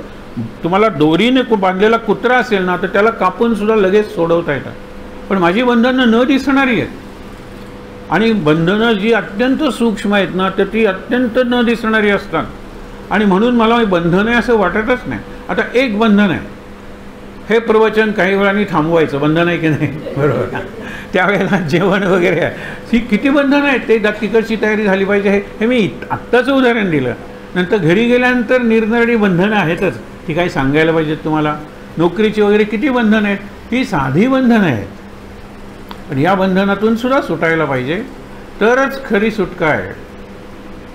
तुम्हाला दोरीने बांधलेला कुत्रा असेल ना तर त्याला कापून सुद्धा लगेच सोडवता येतात. पण माझी बंधनं न दिसणारी आहेत. आणि बंधनं जी अत्यंत सूक्ष्म आहेत ना तर ती अत्यंत न दिसणारी असतात. आणि म्हणून मला बंधन आहे असं वाटतच नाही. आता एक बंधन आहे, हे प्रवचन काही वेळाने थांबवायचं. बंधन आहे की नाही? बरोबर. त्यावेळेला जेवण वगैरे आहे. ही किती बंधनं आहेत. ते तिकडची तयारी झाली पाहिजे. हे मी आत्ताचं उदाहरण दिलं. नंतर घरी गेल्यानंतर निरनिराळी बंधनं आहेतच, ती काही सांगायला पाहिजेत तुम्हाला. नोकरीची वगैरे किती बंधनं आहेत, ही साधी बंधनं आहेत. पण या बंधनातून सुद्धा सुटायला पाहिजे, तरच खरी सुटका आहे.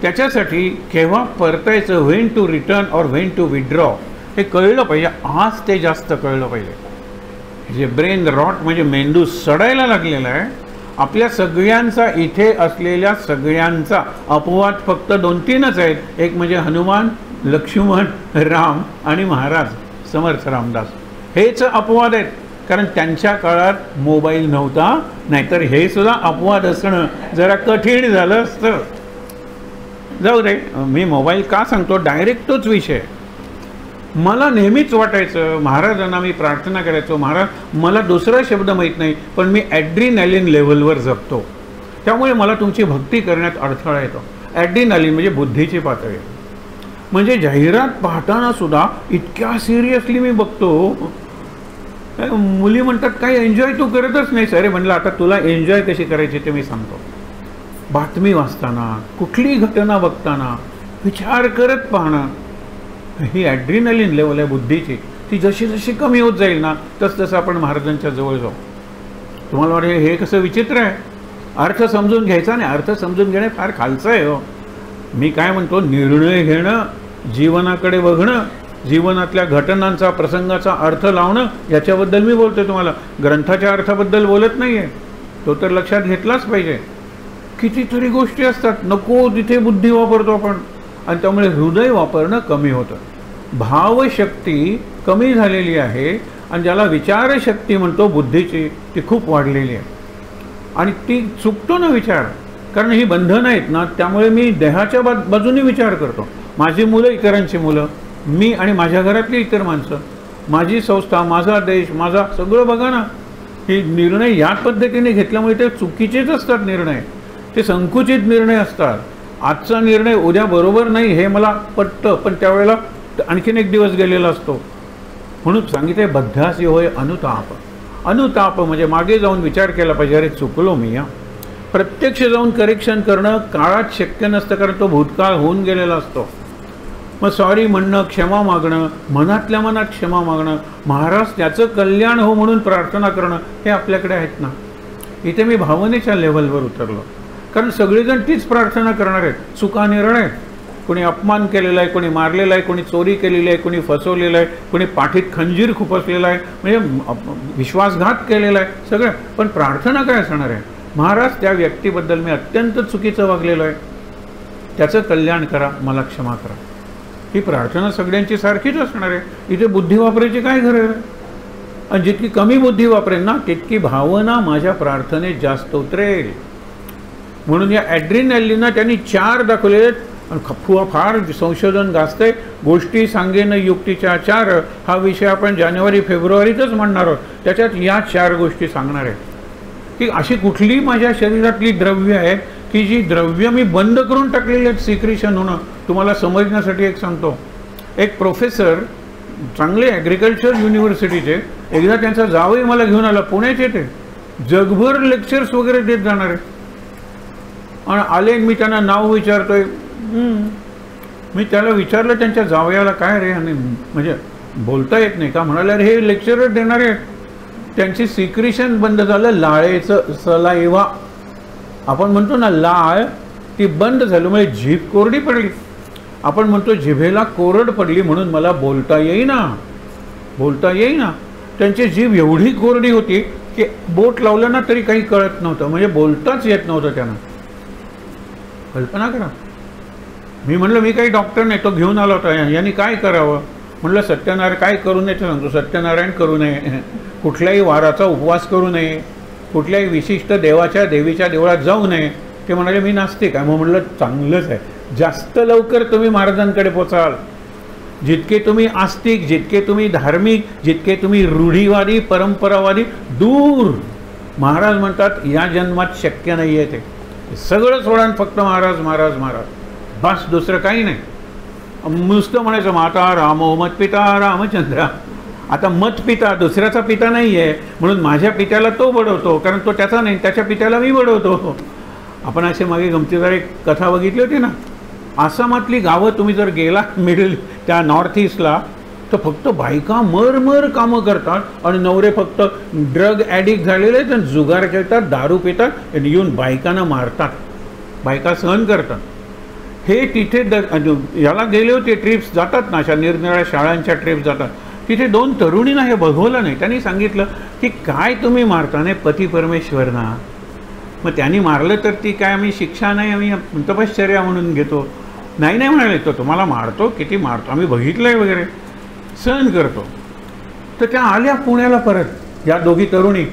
त्याच्यासाठी केव्हा परतायचं, व्हेन टू रिटर्न और व्हेन टू विड्रॉ, हे कळलं पाहिजे. आज ते जास्त कळलं पाहिजे. जे ब्रेन रॉट म्हणजे मेंदू सडायला लागलेला आहे. आपल्या सगळ्यांचा, इथे असलेल्या सगळ्यांचा अपवाद फक्त 2-3च आहेत. एक म्हणजे हनुमान, लक्ष्मण, राम आणि महाराज समर्थ रामदास. हेच अपवाद आहेत, कारण त्यांच्या काळात मोबाईल नव्हता. नाहीतर हे सुद्धा अपवाद असणं जरा कठीण झालं असतं. जाऊ दे, मी मोबाईल का सांगतो, डायरेक्ट तोच विषय. मला नेहमीच वाटायचं, महाराजांना मी प्रार्थना करायचो, महाराज मला दुसरा शब्द माहीत नाही, पण मी ॲड्रिनॅलिन लेव्हलवर जगतो, त्यामुळे मला तुमची भक्ती करण्यात अडथळा येतो. ॲड्रिनॅलिन म्हणजे बुद्धीची पातळी. म्हणजे जाहिरात पाहताना सुद्धा इतक्या सिरियसली मी बघतो. मुली म्हणतात काही एन्जॉय तू करतच नाही. अरे म्हणलं आता तुला एन्जॉय कशी करायची ते मी सांगतो. बातमी वाचताना, कुठली घटना बघताना विचार करत पाहणं, ही ॲड्रिनॅलिन लेवल आहे बुद्धीची. ती जशी जशी कमी होत जाईल ना, तसं आपण महाराजांच्या जवळ जाऊ. तुम्हाला वाटेल हे कसं विचित्र आहे, अर्थ समजून घ्यायचा नाही. अर्थ समजून घेणे फार खालचं आहे हो. मी काय म्हणतो, निर्णय घेणं, जीवनाकडे बघणं, जीवनातल्या घटनांचा, प्रसंगाचा अर्थ लावणं, याच्याबद्दल मी बोलतोय तुम्हाला. ग्रंथाच्या अर्थाबद्दल बोलत नाही आहे. तो तर लक्षात घेतलाच पाहिजे. कितीतरी गोष्टी असतात, नको तिथे बुद्धी वापरतो आपण, आणि त्यामुळे हृदय वापरणं कमी होतं. भावशक्ती कमी झालेली आहे, आणि ज्याला विचारशक्ती म्हणतो बुद्धीची, ती खूप वाढलेली आहे. आणि ती चुकतो ना विचार, कारण ही बंधनं आहेत ना. त्यामुळे मी देहाच्या बाजूने विचार करतो. माझी मुलं, इतरांची मुलं, मी आणि माझ्या घरातली इतर माणसं, माझी संस्था, माझा देश, माझा सगळं बघा ना. हे निर्णय या पद्धतीने घेतल्यामुळे ते चुकीचेच असतात निर्णय, ते संकुचित निर्णय असतात. आजचा निर्णय उद्या बरोबर नाही हे मला पटतं, पण त्यावेळेला आणखीन एक दिवस गेलेला असतो. म्हणून सांगितले बद्धासी होय अनुताप. अनुताप म्हणजे मागे जाऊन विचार केला पाहिजे, अरे चुकलो मी. प्रत्यक्ष जाऊन करेक्शन करणं काळात शक्य नसतं, कारण तो भूतकाळ होऊन गेलेला असतो. मग सॉरी म्हणणं, क्षमा मागणं, मनातल्या मनात क्षमा मागणं, महाराज त्याचं कल्याण हो म्हणून प्रार्थना करणं, हे आपल्याकडे आहेत ना. इथे मी भावनेच्या लेव्हलवर उतरलो, कारण सगळेजण तीच प्रार्थना करणार आहेत. चुका निर्णय, कोणी अपमान केलेला आहे, कोणी मारलेला आहे, कोणी चोरी केलेली आहे, कोणी फसवलेलं आहे, कोणी पाठीत खंजीर खुपसलेला आहे, म्हणजे विश्वासघात केलेला आहे, सगळं. पण प्रार्थना काय असणार आहे, महाराज त्या व्यक्तीबद्दल मी अत्यंत चुकीचं वागलेलो आहे, त्याचं कल्याण करा, मला क्षमा करा. ही प्रार्थना सगळ्यांची सारखीच असणार आहे. इथे बुद्धी वापरायची काय गरज आहे. आणि जितकी कमी बुद्धी वापरेल ना, तितकी भावना माझ्या प्रार्थनेत जास्त उतरेल. म्हणून या ॲड्रिनॅलिनला त्यांनी 4 दाखवले आहेत. आणि फार संशोधन गाजतंय. गोष्टी सांगेन युक्तीच्या 4 हा विषय आपण जानेवारी-फेब्रुवारीतच म्हणणार आहोत. त्याच्यात या 4 गोष्टी सांगणार आहे की अशी कुठली माझ्या शरीरातली द्रव्य आहे की जी द्रव्य मी बंद करून टाकलेली आहेत सिक्रिशन होणं. तुम्हाला समजण्यासाठी एक सांगतो. एक प्रोफेसर, चांगले ॲग्रिकल्चर युनिव्हर्सिटीचे, एकदा त्यांचा जावई मला घेऊन आला. पुण्याचे ते जगभर लेक्चर्स वगैरे देत जाणार आहे. आणि आले, मी त्यांना नाव विचारतोय. मी त्याला विचारलं त्यांच्या जावयाला, काय रे, आणि म्हणजे बोलता येत नाही का. म्हणाले, अरे हे लेक्चरर देणार आहेत, त्यांची सिक्रिशन बंद झालं. लाळेचं सलाइवा आपण म्हणतो ना, लाळ ती बंद झाली, म्हणजे जीभ कोरडी पडली. आपण म्हणतो जिभेला कोरड पडली म्हणून मला बोलता येईना. त्यांची जीभ एवढी कोरडी होती की बोट लावलं ना तरी काही कळत नव्हतं, म्हणजे बोलताच येत नव्हतं त्यांना. कल्पना करा. मी म्हणलं, मी काही डॉक्टर नाही. तो घेऊन आला होता. यांनी काय करावं म्हणलं, सत्यनारायण काय करू नये ते सांगतो. सत्यनारायण करू नये, कुठल्याही वाराचा उपवास करू नये, कुठल्याही विशिष्ट देवीच्या देवळात जाऊ नये. ते म्हणाले, मी नास्तिक आहे. मग म्हणलं, चांगलंच आहे, जास्त लवकर तुम्ही महाराजांकडे पोचाल. जितके तुम्ही आस्तिक, जितके तुम्ही धार्मिक, जितके तुम्ही रूढीवादी, परंपरावादी, दूर. महाराज म्हणतात या जन्मात शक्य नाही आहे. ते सगळं सोडून फक्त महाराज महाराज महाराज, बस, दुसरं काही नाही. नुसतं म्हणायचं माता रामो मतपिता रामचंद्र. आता मतपिता दुसऱ्याचा पिता नाही आहे, म्हणून माझ्या पित्याला तो बडवतो, कारण तो त्याचा नाही, त्याच्या पित्याला मी बडवतो. आपण असे मागे गमतीदार एक कथा बघितली होती ना. आसामातली गावं तुम्ही जर गेला मिडल त्या नॉर्थ ईस्टला, तर फक्त बायका मर कामं करतात आणि नवरे फक्त ड्रग ॲडिक्ट झालेले आहेत, जुगार खेळतात, दारू पितात आणि येऊन बायकांना मारतात, बायका सहन करतात. हे तिथे याला गेले होते, ट्रिप्स जातात ना, अशा निरनिराळ्या शाळांच्या ट्रिप्स जातात. तिथे 2 तरुणींना हे बघवलं नाही. त्यांनी सांगितलं की काय तुम्ही मारता नाही पती परमेश्वर ना. मग त्यांनी मारलं तर ती काय आम्ही शिक्षा नाही, आम्ही तपश्चर्या म्हणून घेतो. नाही म्हणाले, तो तुम्हाला मारतो, किती मारतो, आम्ही बघितलं आहे वगैरे, सहन करतो. तर त्या आल्या पुण्याला परत, या दोघी तरुणी,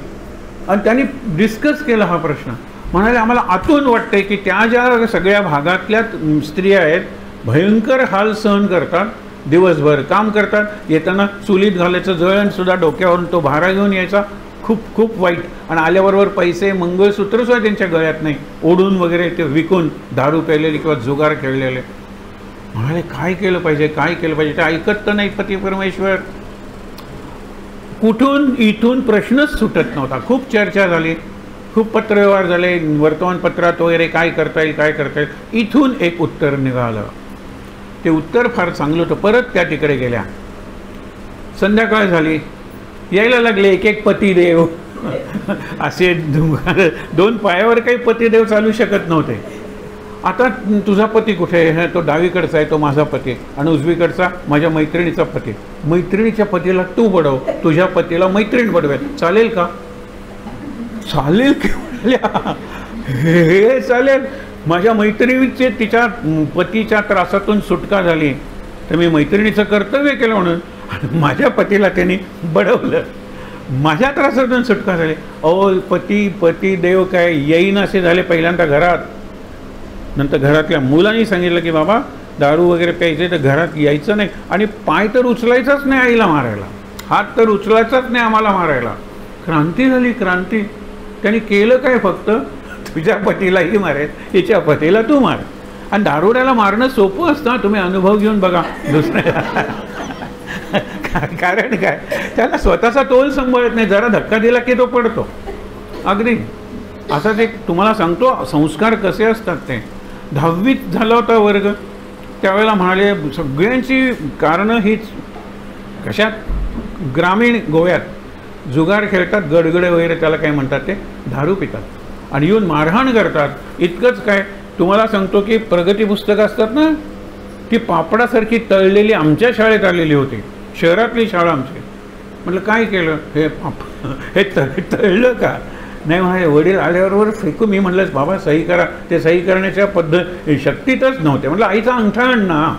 आणि त्यांनी डिस्कस केला हा प्रश्न. म्हणाले आम्हाला आतून वाटतंय की त्या ज्या सगळ्या भागातल्या स्त्रिया आहेत, भयंकर हाल सहन करतात, दिवसभर काम करतात, येताना चुलीत घालायचं जळणसुद्धा डोक्यावरून तो भारा घेऊन यायचा, खूप वाईट. आणि आल्याबरोबर पैसे, मंगळसूत्रसुद्धा त्यांच्या गळ्यात नाही, ओढून वगैरे ते विकून दारू प्यायलेले किंवा जुगार खेळलेले. म्हणाले काय केलं पाहिजे, ते ऐकत तर नाही पती परमेश्वर. कुठून इथून प्रश्नच सुटत नव्हता. खूप चर्चा झाली, खूप पत्रव्यवहार झाले, वर्तमानपत्रात वगैरे काय करता येईल. इथून एक उत्तर निघालं. ते उत्तर फार चांगलं होतं. परत त्या तिकडे गेल्या. संध्याकाळ झाली, यायला लागले एक पतिदेव. असे 2 पायावर काही पतिदेव चालू शकत नव्हते. आता तुझा पती कुठे आहे? तो डावीकडचा आहे, तो माझा पती, आणि उजवीकडचा माझ्या मैत्रिणीचा पती. मैत्रिणीच्या पतीला तू बडव, तुझ्या पतीला मैत्रीण बडवेल, चालेल का? चालेल की म्हणल्या, हे चालेल. माझ्या मैत्रिणीचे तिच्या पतीच्या त्रासातून सुटका झाली, तर मी मैत्रिणीचं कर्तव्य केलं म्हणून माझ्या पतीला त्यांनी बडवलं, माझ्या त्रासातून सुटका झाली. पती देव काय येईन असे झाले पहिल्यांदा घरात. नंतर घरातल्या मुलांनी सांगितलं की बाबा दारू वगैरे प्यायचे तर घरात यायचं नाही, आणि पाय तर उचलायचाच नाही आईला मारायला, हात तर उचलायचाच नाही आम्हाला मारायला. क्रांती झाली, क्रांती. त्यांनी केलं काय? फक्त तुझ्या पतीलाही मारेल, तिच्या पतीला तू मार. आणि दारुड्याला मारणं सोपं असतं, तुम्ही अनुभव घेऊन बघा दुसऱ्या. कारण काय, त्याला स्वतःचा तोल सांभाळत नाही, जरा धक्का दिला की तो पडतो. अगदी असाच एक तुम्हाला सांगतो संस्कार कसे असतात ते. 10वीत झाला होता वर्ग, त्यावेळेला म्हणाले सगळ्यांची कारणं हीच. कशात? ग्रामीण गोव्यात जुगार खेळतात, गडगडे वगैरे त्याला काय म्हणतात, ते दारू पितात आणि येऊन मारहाण करतात. इतकंच काय, तुम्हाला सांगतो की प्रगती पुस्तकं असतात ना, ती पापडासारखी तळलेली आमच्या शाळेत आलेली होती, शहरातली शाळा आमची. म्हटलं काय केलं? हे तळलं का? नाही म्हणाले, वडील आल्याबरोबर फेकू. मी म्हटलं बाबा सही करा. ते सही करण्याच्या शक्तीतच नव्हते. म्हटलं आईचा अंगठा आण ना.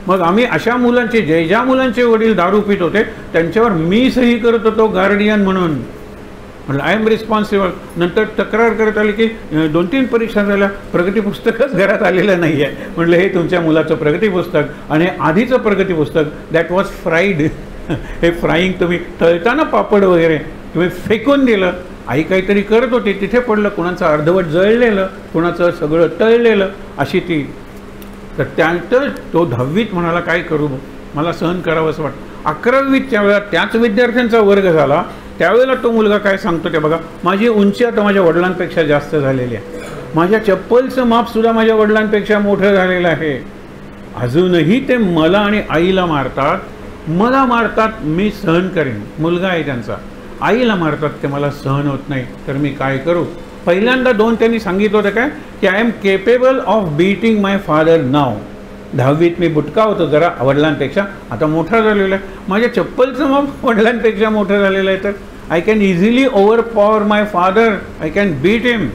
मग आम्ही अशा मुलांचे, ज्या मुलांचे वडील दारू पित होते त्यांच्यावर मी सही करत होतो गार्डियन म्हणून. म्हटलं आय एम रिस्पॉन्सिबल. नंतर तक्रार करत आली की 2-3 परीक्षा झाल्या, प्रगती पुस्तकच घरात आलेलं नाही आहे. म्हटलं हे तुमच्या मुलाचं प्रगती पुस्तक आणि आधीचं प्रगती पुस्तक दॅट वॉज फ्राईड. हे फ्राईंग, तुम्ही तळताना पापड वगैरे तुम्ही फेकून दिलं. आई काहीतरी करत होती, तिथे पडलं, कुणाचं अर्धवट जळलेलं, कुणाचं सगळं तळलेलं, अशी ती. तर त्यानंतर तो 10वीत म्हणाला काय करू, मला सहन करावं असं वाटतं. 11वीच्या वेळा त्याच विद्यार्थ्यांचा वर्ग झाला, त्यावेळेला तो मुलगा काय सांगतो ते बघा. माझी उंची आता माझ्या वडिलांपेक्षा जास्त झालेली आहे, माझ्या चप्पलचं मापसुद्धा माझ्या वडिलांपेक्षा मोठं झालेलं आहे. अजूनही ते मला आणि आईला मारतात, मला मारतात, मी सहन करेन. मुलगा आहे त्यांचा, आईला मारतात, ते मला सहन होत नाही, तर मी काय करू. पहिल्यांदा 2 त्यांनी सांगितलं होतं काय की I am capable of beating my father नाव. 10वीत मी बुटका होतो जरा वडिलांपेक्षा, आता मोठा झालेला आहे, माझ्या चप्पलचं माप वडिलांपेक्षा मोठं झालेलं आहे, तर I can easily overpower my father, I can beat him.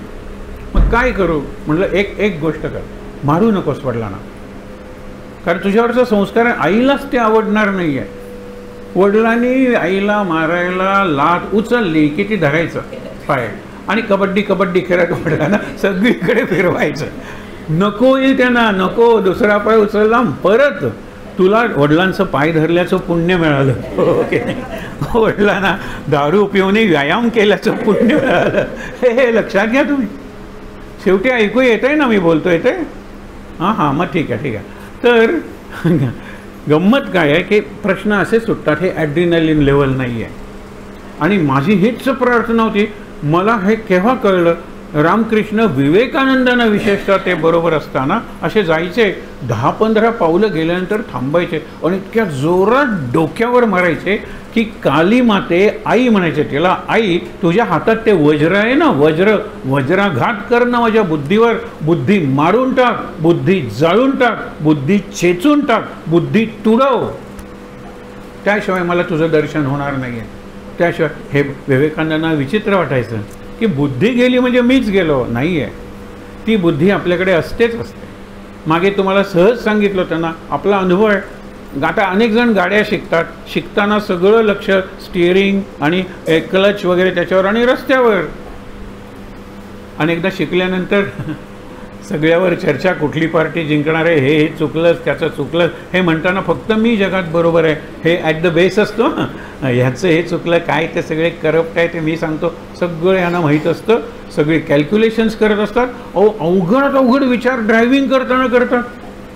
मग काय करू. म्हटलं एक गोष्ट कर, मारू नकोस वडिलांना, कारण तुझ्यावरचा संस्कार आहे, आईलाच ते आवडणार नाही आहे. वडिलांनी आईला मारायला लाथ उचलली की ती धरायचं पाय आणि कबड्डी खेळत वडिलांना सगळीकडे फिरवायचं. नको येईल त्यांना, नको. दुसरा पाय उचलला, परत तुला वडिलांचं पाय धरल्याचं पुण्य मिळालं. ओके, वडिलांना दारू पिऊने व्यायाम केल्याचं पुण्य मिळालं. हे लक्षात घ्या तुम्ही. शेवटी ऐकू येत आहे ना मी बोलतो येते. हां मग ठीक आहे. तर गंमत काय आहे की प्रश्न असे सुटतात, हे ॲड्रिनलिन लेवल नाही आहे. आणि माझी हीच प्रार्थना होती, मला हे केव्हा कळलं रामकृष्ण विवेकानंदांना विशेषतः ते बरोबर असताना असे जायचे, 10-15 पावलं गेल्यानंतर थांबायचे आणि इतक्या जोरात डोक्यावर मारायचे की काली माते, आई म्हणायचे तिला, आई तुझ्या हातात ते वज्र आहे ना, वज्राघात कर ना माझ्या बुद्धीवर, बुद्धी मारून टाक, बुद्धी जाळून टाक, बुद्धी चेचून टाक, बुद्धी तुडव, त्याशिवाय मला तुझं दर्शन होणार नाही आहे. त्याशिवाय हे विवेकानंदांना विचित्र वाटायचं की बुद्धी गेली म्हणजे मीच गेलो. नाही आहे, ती बुद्धी आपल्याकडे असतेच असते. मागे तुम्हाला सहज सांगितलं त्यांना, आपला अनुभव आहे. आता अनेक जण गाड्या शिकतात, शिकताना सगळं लक्ष स्टिअरिंग आणि क्लच वगैरे त्याच्यावर आणि रस्त्यावर. अनेकदा शिकल्यानंतर सगळ्यावर चर्चा, कुठली पार्टी जिंकणार आहे, हे चुकलंच, त्याचं चुकलं, हे म्हणताना फक्त मी जगात बरोबर आहे हे ॲट द बेस असतो. ह्याचं हे चुकलं, काय ते सगळे करप्ट आहे ते मी सांगतो, सगळं यांना माहीत असतं. सगळे कॅल्क्युलेशन्स करत असतात. अवघडात अवघड विचार ड्रायव्हिंग करताना करतात.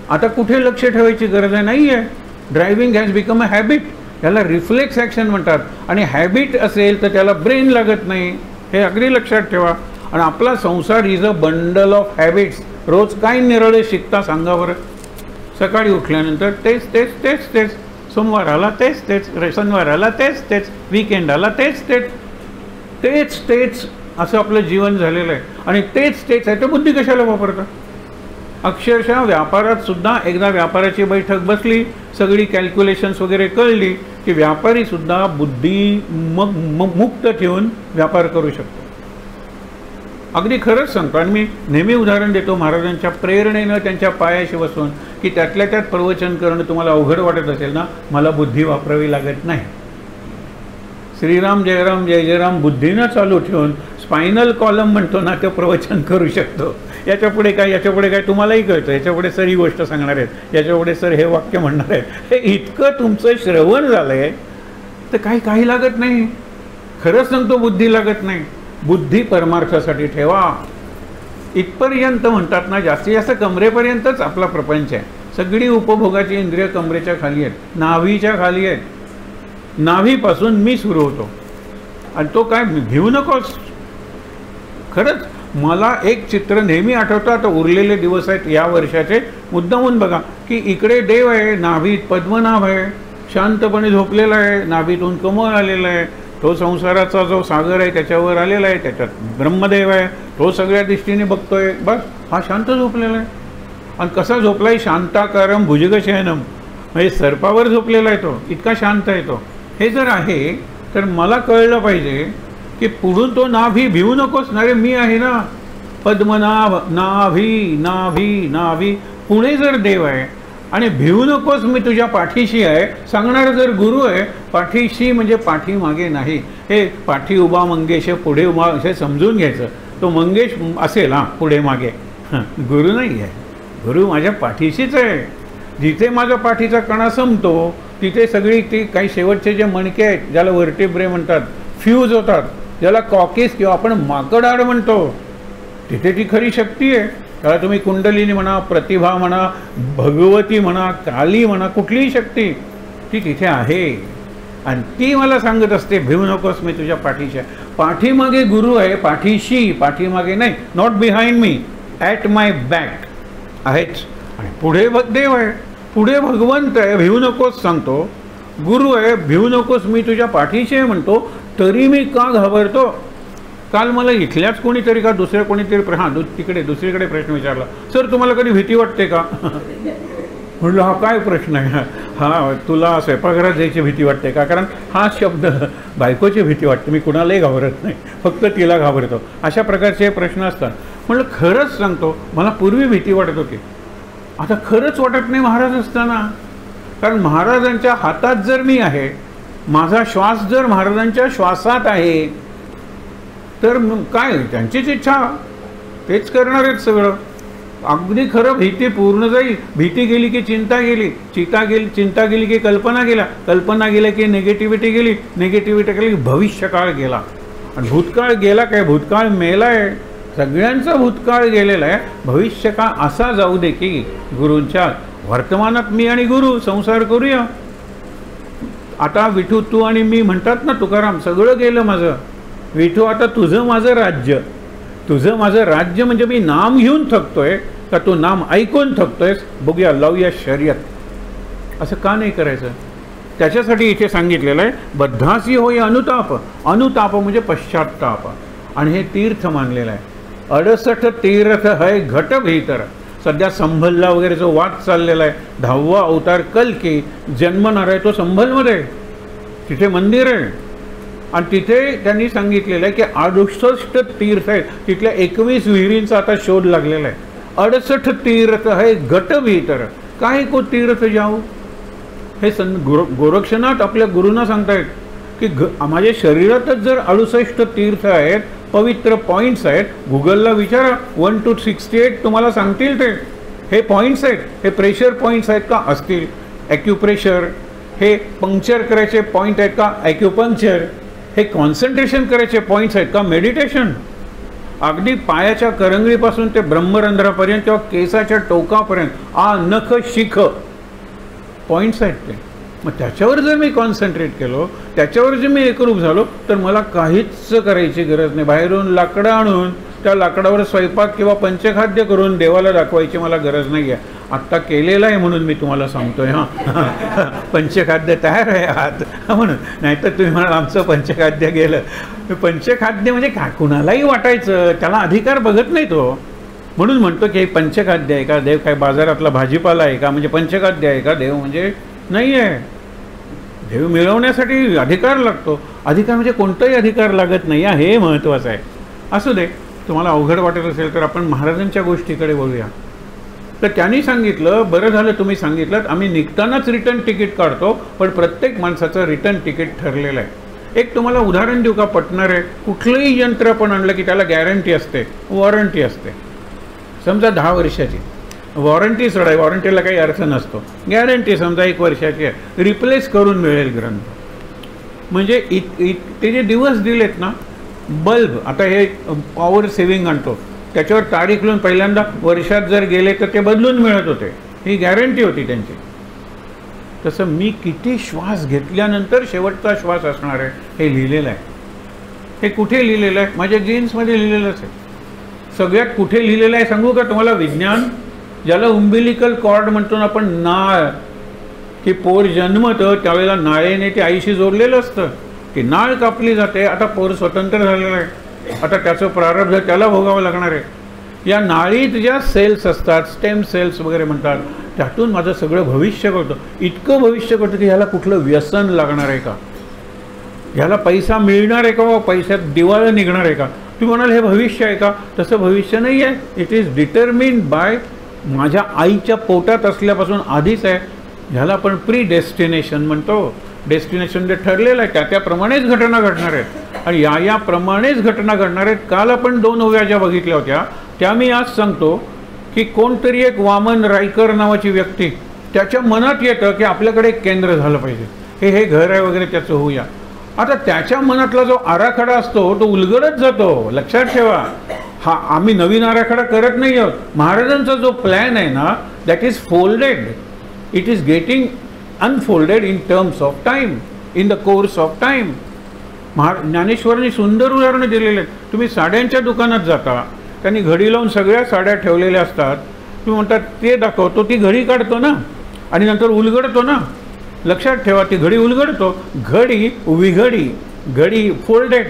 आता कुठे लक्ष ठेवायची गरज आहे? नाही आहे. Driving has become a habit. त्याला रिफ्लेक्स ॲक्शन म्हणतात. आणि हॅबिट असेल तर त्याला ब्रेन लागत नाही, हे अगदी लक्षात ठेवा. आणि आपला संसार is a bundle of habits. रोज काय निरळे शिकता सांगा बरं? सकाळी उठल्यानंतर तेच तेच तेच तेच, सोमवार आला तेच तेच, शनिवार आला तेच तेच, वीकेंड आला तेच तेच, तेच तेच असं आपलं जीवन झालेलं आहे. आणि तेच तेच आहे तर बुद्धी कशाला वापरता? अक्षरशः व्यापारात सुद्धा एकदा व्यापाराची बैठक बसली, सगळी कॅल्क्युलेशन्स वगैरे कळली की व्यापारीसुद्धा बुद्धी मुक्त ठेवून व्यापार करू शकतो. अगदी खरंच सांगतो. आणि मी नेहमी उदाहरण देतो महाराजांच्या प्रेरणेनं त्यांच्या पायाशी बसून, की त्यातल्या त्यात प्रवचन करणं तुम्हाला अवघड वाटत असेल ना, मला बुद्धी वापरावी लागत नाही. श्रीराम जयराम जय जयराम बुद्धीनं चालू ठेवून स्पायनल कॉलम म्हणतो ना, ते प्रवचन करू शकतो. याच्यापुढे काय तुम्हालाही कळतं. याच्यापुढे सर ही गोष्ट सांगणार आहेत, याच्यापुढे सर हे वाक्य म्हणणार आहेत, हे इतकं तुमचं श्रवण झालं आहे तर काही लागत नाही. खरंच सांगतो, बुद्धी लागत नाही. बुद्धी परमार्थासाठी ठेवा. इथपर्यंत म्हणतात ना, जास्तीत जास्त कमरेपर्यंतच आपला प्रपंच आहे. सगळी उपभोगाची इंद्रिय कमरेच्या खाली आहेत, नाभीच्या खाली आहेत. नाभीपासून मी सुरू होतो. आणि तो काय घेऊ नकोस. खरंच मला एक चित्र नेहमी आठवतं. आता उरलेले दिवस आहेत या वर्षाचे, मुद्दामून बघा की इकडे देव आहे, नाभीत पद्मनाभ आहे, शांतपणे झोपलेला आहे, नाभीतून कमळ आलेला आहे. तो संसाराचा जो सागर आहे त्याच्यावर आलेला आहे, त्याच्यात ब्रह्मदेव आहे, तो सगळ्या दृष्टीने बघतोय. बस हा शांत झोपलेला आहे. आणि कसा झोपला आहे? शांताकारम भुजगशयनम, म्हणजे सर्पावर झोपलेला आहे तो, इतका शांत आहे तो. हे जर आहे तर मला कळलं पाहिजे की पुढून तो नाभी भिवू नकोस ना रे, मी आहे ना, पद्मनाभ, नाभी नाभी नाभी, पुढे जर देव आहे. आणि भिवू नकोस, मी तुझ्या पाठीशी आहे सांगणारा जर गुरु आहे. पाठीशी म्हणजे पाठीमागे नाही. हे पाठी उभा मंगेश, पुढे उभा असे समजून घ्यायचं. तो मंगेश असेल हा पुढे मागे, गुरु नाही आहे. गुरु माझ्या पाठीशीच आहे. जिथे माझा पाठीचा कणा संपतो तिथे सगळी ती काही शेवटचे जे मणके आहेत, ज्याला वर्टिब्रे म्हणतात, फ्यूज होतात, ज्याला कॉकेस किंवा आपण माकडाड म्हणतो, तिथे ती खरी शक्ती आहे. त्याला तुम्ही कुंडलिनी म्हणा, प्रतिभा म्हणा, भगवती म्हणा, काली म्हणा, कुठलीही शक्ती ती तिथे आहे. आणि ती मला सांगत असते, भिवू नकोस, मी तुझ्या पाठीशी आहे. पाठीमागे गुरु आहे, पाठीशी, पाठीमागे नाही. Not behind me, at my back आहेच. आणि पुढे देव आहे, पुढे भगवंत आहे, भिवू नकोस सांगतो. गुरु आहे, भिवू नकोस, मी तुझ्या पाठीशी आहे म्हणतो. तरी मी का घाबरतो? काल मला इथल्याच कोणीतरी का दुसऱ्या कोणीतरी तिकडे दुसरीकडे प्रश्न विचारला, सर तुम्हाला कधी भीती वाटते का? म्हटलं हा काय प्रश्न आहे? हा तुला स्वयंपाकघरात जायची भीती वाटते का? कारण हा शब्द बायकोची भीती वाटते, मी कुणालाही घाबरत नाही, फक्त तिला घाबरतो. अशा प्रकारचे प्रश्न असतात. म्हटलं खरंच सांगतो, मला पूर्वी भीती वाटत होती, आता खरंच वाटत नाही महाराज असताना. कारण महाराजांच्या हातात जर मी आहे, माझा श्वास जर महाराजांच्या श्वासात आहे, तर काय त्यांचीच इच्छा, तेच करणार आहेत सगळं. अगदी खरं. भीती पूर्ण जाईल, भीती गेली की चिंता गेली, चिंता गेली की कल्पना गेल्या, कल्पना गेल्या की निगेटिव्हिटी गेली, निगेटिव्हिटी गेली की भविष्यकाळ गेला. आणि भूतकाळ गेला काय? भूतकाळ मेला आहे, सगळ्यांचा भूतकाळ गेलेला आहे. भविष्यकाळ असा जाऊ दे की गुरूंच्या वर्तमानात मी आणि गुरु संसार करूया. आता विठू तू आणि मी म्हणतात ना तुकाराम, सगळं गेलं माझं. विठू आता तुझं माझं राज्य, तुझं माझं राज्य म्हणजे मी नाम घेऊन थकतोय का तू नाम ऐकून थकतोयस? बघूया, लावूया शर्यत. असं का नाही करायचं? त्याच्यासाठी इथे सांगितलेलं आहे, बद्धासी होय अनुताप. अनुताप म्हणजे पश्चात्ताप. आणि हे तीर्थ मानलेलं आहे. 68 तीर्थ है घट भीतर. सध्या संभलला वगैरे जो वाद चाललेला आहे, 10वा अवतार कल्की जन्मणार आहे तो संभलमध्ये. तिथे मंदिर आहे आणि तिथे त्यांनी सांगितलेलं आहे की 68 तीर्थ आहेत. तिथल्या 21 विहिरींचा आता शोध लागलेला आहे. 68 तीर्थ है घट भीतर. काय को तीर्थ जाऊ? हे गोरक्षनाथ आपल्या गुरूंना सांगतायत की माझ्या शरीरातच जर 68 तीर्थ आहेत, पवित्र पॉईंट्स आहेत. गुगलला विचारा, 1 to 68 तुम्हाला सांगतील ते. हे पॉईंट्स आहेत, हे प्रेशर पॉईंट्स आहेत का? असतील. ॲक्युप्रेशर, हे पंक्चर करायचे पॉईंट आहेत का? ॲक्युपंक्चर. हे कॉन्सन्ट्रेशन करायचे पॉईंट्स आहेत का? मेडिटेशन. अगदी पायाच्या करंगळीपासून ते ब्रह्मरंध्रापर्यंत किंवा केसाच्या टोकापर्यंत नख शिख पॉईंट्स आहेत ते. मग त्याच्यावर जर मी कॉन्सन्ट्रेट केलो, त्याच्यावर जर मी एकरूप झालो, तर मला काहीच करायची गरज नाही. बाहेरून लाकडं आणून त्या लाकडावर स्वयंपाक किंवा पंचखाद्य करून देवाला दाखवायची मला गरज नाही आहे. आत्ता केलेलं आहे म्हणून मी तुम्हाला सांगतोय. पंचखाद्य तयार आहे आहात म्हणून. नाहीतर तुम्ही म्हणाल आमचं पंचखाद्य गेलं. पंचखाद्य म्हणजे काय? कुणालाही वाटायचं, त्याला अधिकार बघत नाही तो. म्हणून म्हणतो की हे पंचखाद्य आहे का? देव काय बाजारातला भाजीपाला आहे का? म्हणजे पंचखाद्य आहे का देव? म्हणजे नाही आहे. देव मिळवण्यासाठी अधिकार लागतो. अधिकार म्हणजे कोणताही अधिकार लागत नाही, हे महत्त्वाचं आहे. असू दे, तुम्हाला अवघड वाटत असेल तर आपण महाराजांच्या गोष्टीकडे बोलूया. तर त्यांनी सांगितलं, बरं झालं तुम्ही सांगितलं, आम्ही निघतानाच रिटर्न तिकीट काढतो, पण प्रत्येक माणसाचं रिटर्न तिकीट ठरलेलं आहे. एक तुम्हाला उदाहरण देऊ का? पटणार आहे. कुठलंही यंत्र आपण आणलं की त्याला गॅरंटी असते, वॉरंटी असते. समजा 10 वर्षाची वॉरंटी सोडाय, वॉरंटीला काही अर्थ नसतो. गॅरंटी समजा 1 वर्षाची आहे, रिप्लेस करून मिळेल ग्रंथ. म्हणजे ते जे दिवस दिलेत ना, बल्ब आता हे पॉवर सेव्हिंग आणतो, त्याच्यावर तारीख लिहून पहिल्यांदा वर्षात जर गेले तर ते बदलून मिळत होते. ही गॅरंटी होती त्यांची. तसं मी किती श्वास घेतल्यानंतर शेवटचा श्वास असणार आहे हे लिहिलेलं आहे. हे कुठे लिहिलेलं आहे? माझ्या जीन्समध्ये लिहिलेलंच आहे. सगळ्यात कुठे लिहिलेलं आहे सांगू का तुम्हाला? विज्ञान, ज्याला उम्बिलिकल कॉर्ड म्हणतो ना आपण, नाळ, की पोर जन्मतं त्यावेळेला नाळेने ते आईशी जोडलेलं असतं. की नाळ कापली जाते. आता पोर स्वतंत्र झालेलं आहे, आता त्याचं प्रारब्ध त्याला भोगावं लागणार आहे. या नाळीत ज्या सेल्स असतात, स्टेम सेल्स वगैरे म्हणतात, त्यातून माझं सगळं भविष्य कळतं. इतकं भविष्य कळतं की ह्याला कुठलं व्यसन लागणार आहे का? ह्याला पैसा मिळणार आहे का? व पैशात दिवाळं निघणार आहे का? तुम्ही म्हणाल हे भविष्य आहे का? तसं भविष्य नाही आहे. इट इज डिटर्मिन्ड बाय माझ्या आईच्या पोटात असल्यापासून आधीच आहे. ह्याला आपण प्री डेस्टिनेशन म्हणतो. डेस्टिनेशन जे ठरलेलं आहे त्याप्रमाणेच घटना घडणार आहेत आणि याप्रमाणेच घटना घडणार आहेत. काल आपण 2 ओव्या ज्या बघितल्या होत्या त्या मी आज सांगतो की कोणतरी एक वामन रायकर नावाची व्यक्ती, त्याच्या मनात येतं की आपल्याकडे एक केंद्र झालं पाहिजे, हे घर आहे वगैरे त्याचं होऊया. आता त्याच्या मनातला जो आराखडा असतो तो उलगडत जातो. लक्षात ठेवा, हा आम्ही नवीन आराखडा करत नाही आहोत. महाराजांचा जो प्लॅन आहे ना, that is folded. It is getting unfolded in terms of time, in the course of time. ज्ञानेश्वरांनी सुंदर उदाहरणं दिलेले आहेत. तुम्ही साड्यांच्या दुकानात जाता, त्यांनी घडी लावून सगळ्या साड्या ठेवलेल्या असतात. तुम्ही म्हणतात ते दाखवतो, ती घडी काढतो ना आणि नंतर उलगडतो ना. लक्षात ठेवा, ती घडी उलगडतो, घडी विघडी, घडी फोल्डेड,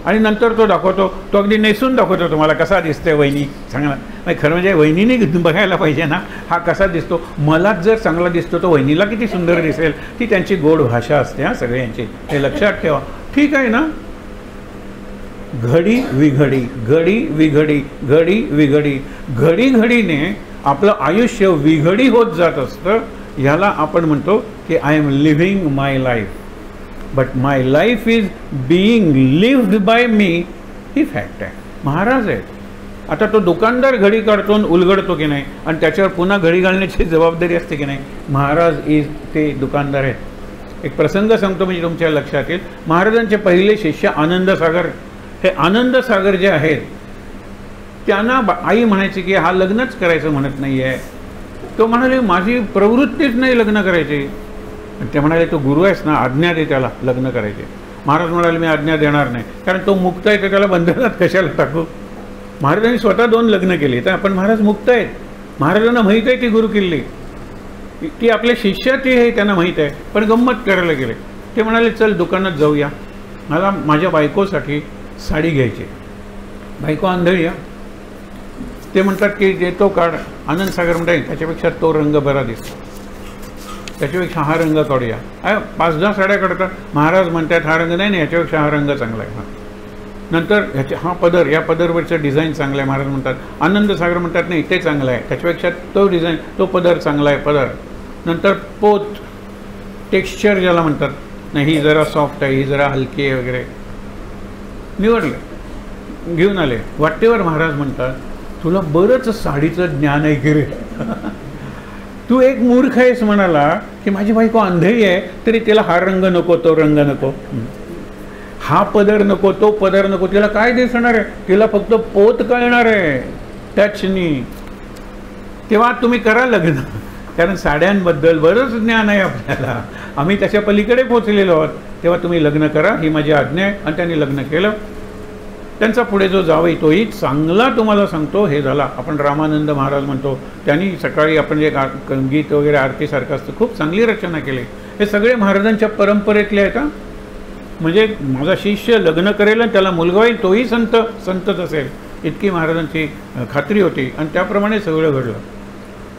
आणि नंतर तो दाखवतो. तो अगदी नेसून दाखवतो तुम्हाला, कसा दिसते वहिनी चांगला. नाही खरं म्हणजे वहिनीने बघायला पाहिजे ना, हा कसा दिसतो. मलाच जर चांगला दिसतो तर वहिनीला किती सुंदर दिसेल. ती त्यांची गोड भाषा असते हा सगळ्यांची, हे लक्षात ठेवा. ठीक आहे ना. घडी विघडी, घडी विघडी, घडी विघडी, घडी घडीने आपलं आयुष्य विघडी होत जात असतं. ह्याला आपण म्हणतो की I am living my life, but my life is being lived by me. ही फॅक्ट आहे. महाराज आहेत. आता तो दुकानदार घडी काढतो उलगडतो की नाही आणि त्याच्यावर पुन्हा घडी घालण्याची जबाबदारी असते की नाही. महाराज इज ते दुकानदार आहेत. एक प्रसंग सांगतो म्हणजे तुमच्या लक्षात येईल. महाराजांचे पहिले शिष्य आनंदसागर, हे आनंदसागर जे आहेत त्यांना आई म्हणायची की हा लग्नच करायचं म्हणत नाही आहे. तो म्हणाले माझी प्रवृत्तीच नाही लग्न करायची. ते म्हणाले तो गुरु आहेस ना, आज्ञा दे त्याला लग्न करायचे. महाराज म्हणाले मी आज्ञा देणार नाही, कारण तो मुक्त आहे तर त्याला बंधनात कशाला टाकू. महाराजांनी स्वतः 2 लग्न केली, तर आपण महाराज मुक्त आहेत. महाराजांना माहीत आहे ती गुरुकिल्ली, ती आपल्या शिष्याची आहे, त्यांना माहीत आहे. पण गंमत करायला गेले. ते म्हणाले चल दुकानात जाऊया, मला माझ्या बायकोसाठी साडी घ्यायची. बायको आंधळी. ते म्हणतात की देतो काढ. आनंदसागर म्हणतात त्याच्यापेक्षा तो रंग बरा दिसतो, त्याच्यापेक्षा हा रंग काढूया. 5-10 साड्या काढतात. महाराज म्हणतात हा रंग नाही, ह्याच्यापेक्षा हा रंग चांगला आहे. नंतर ह्याच्या हा पदर, या पदरवरचं डिझाईन चांगलं आहे. महाराज म्हणतात. आनंदसागर म्हणतात नाही ते चांगलं आहे, त्याच्यापेक्षा तो डिझाईन, तो पदर चांगला आहे पदर. नंतर पोत, टेक्स्चर ज्याला म्हणतात, नाही ही जरा सॉफ्ट आहे, ही जरा हलकी आहे वगैरे. निवडले, घेऊन आले. वाटेवर महाराज म्हणतात तुला बरंच साडीचं ज्ञान आहे की रे. तू एक मूर्ख आहेस म्हणाला की माझी बायको आंधळी आहे तरी तिला हा रंग नको, तो रंग नको, हा पदर नको, तो पदर नको. तिला काय दिसणार आहे? तिला फक्त पोत कळणार आहे टचनी. तेव्हा तुम्ही करा लग्न, कारण साड्यांबद्दल बरंच ज्ञान आहे आपल्याला, आम्ही त्याच्या पलीकडे पोचलेलो आहोत. तेव्हा तुम्ही लग्न करा, ही माझी आज्ञा आहे. आणि त्यांनी लग्न केलं. त्यांचा पुढे जो जावई तोही चांगला, तुम्हाला सांगतो हे झाला. आपण रामानंद महाराज म्हणतो, त्यांनी सकाळी आपण जे गीत वगैरे आरतीसारखं असतं खूप चांगली रचना केली. हे सगळे महाराजांच्या परंपरेतले आहेत. म्हणजे माझा शिष्य लग्न करेल आणि त्याला मुलगा होईल तोही संतच असेल, इतकी महाराजांची खात्री होती. आणि त्याप्रमाणे सगळं घडलं.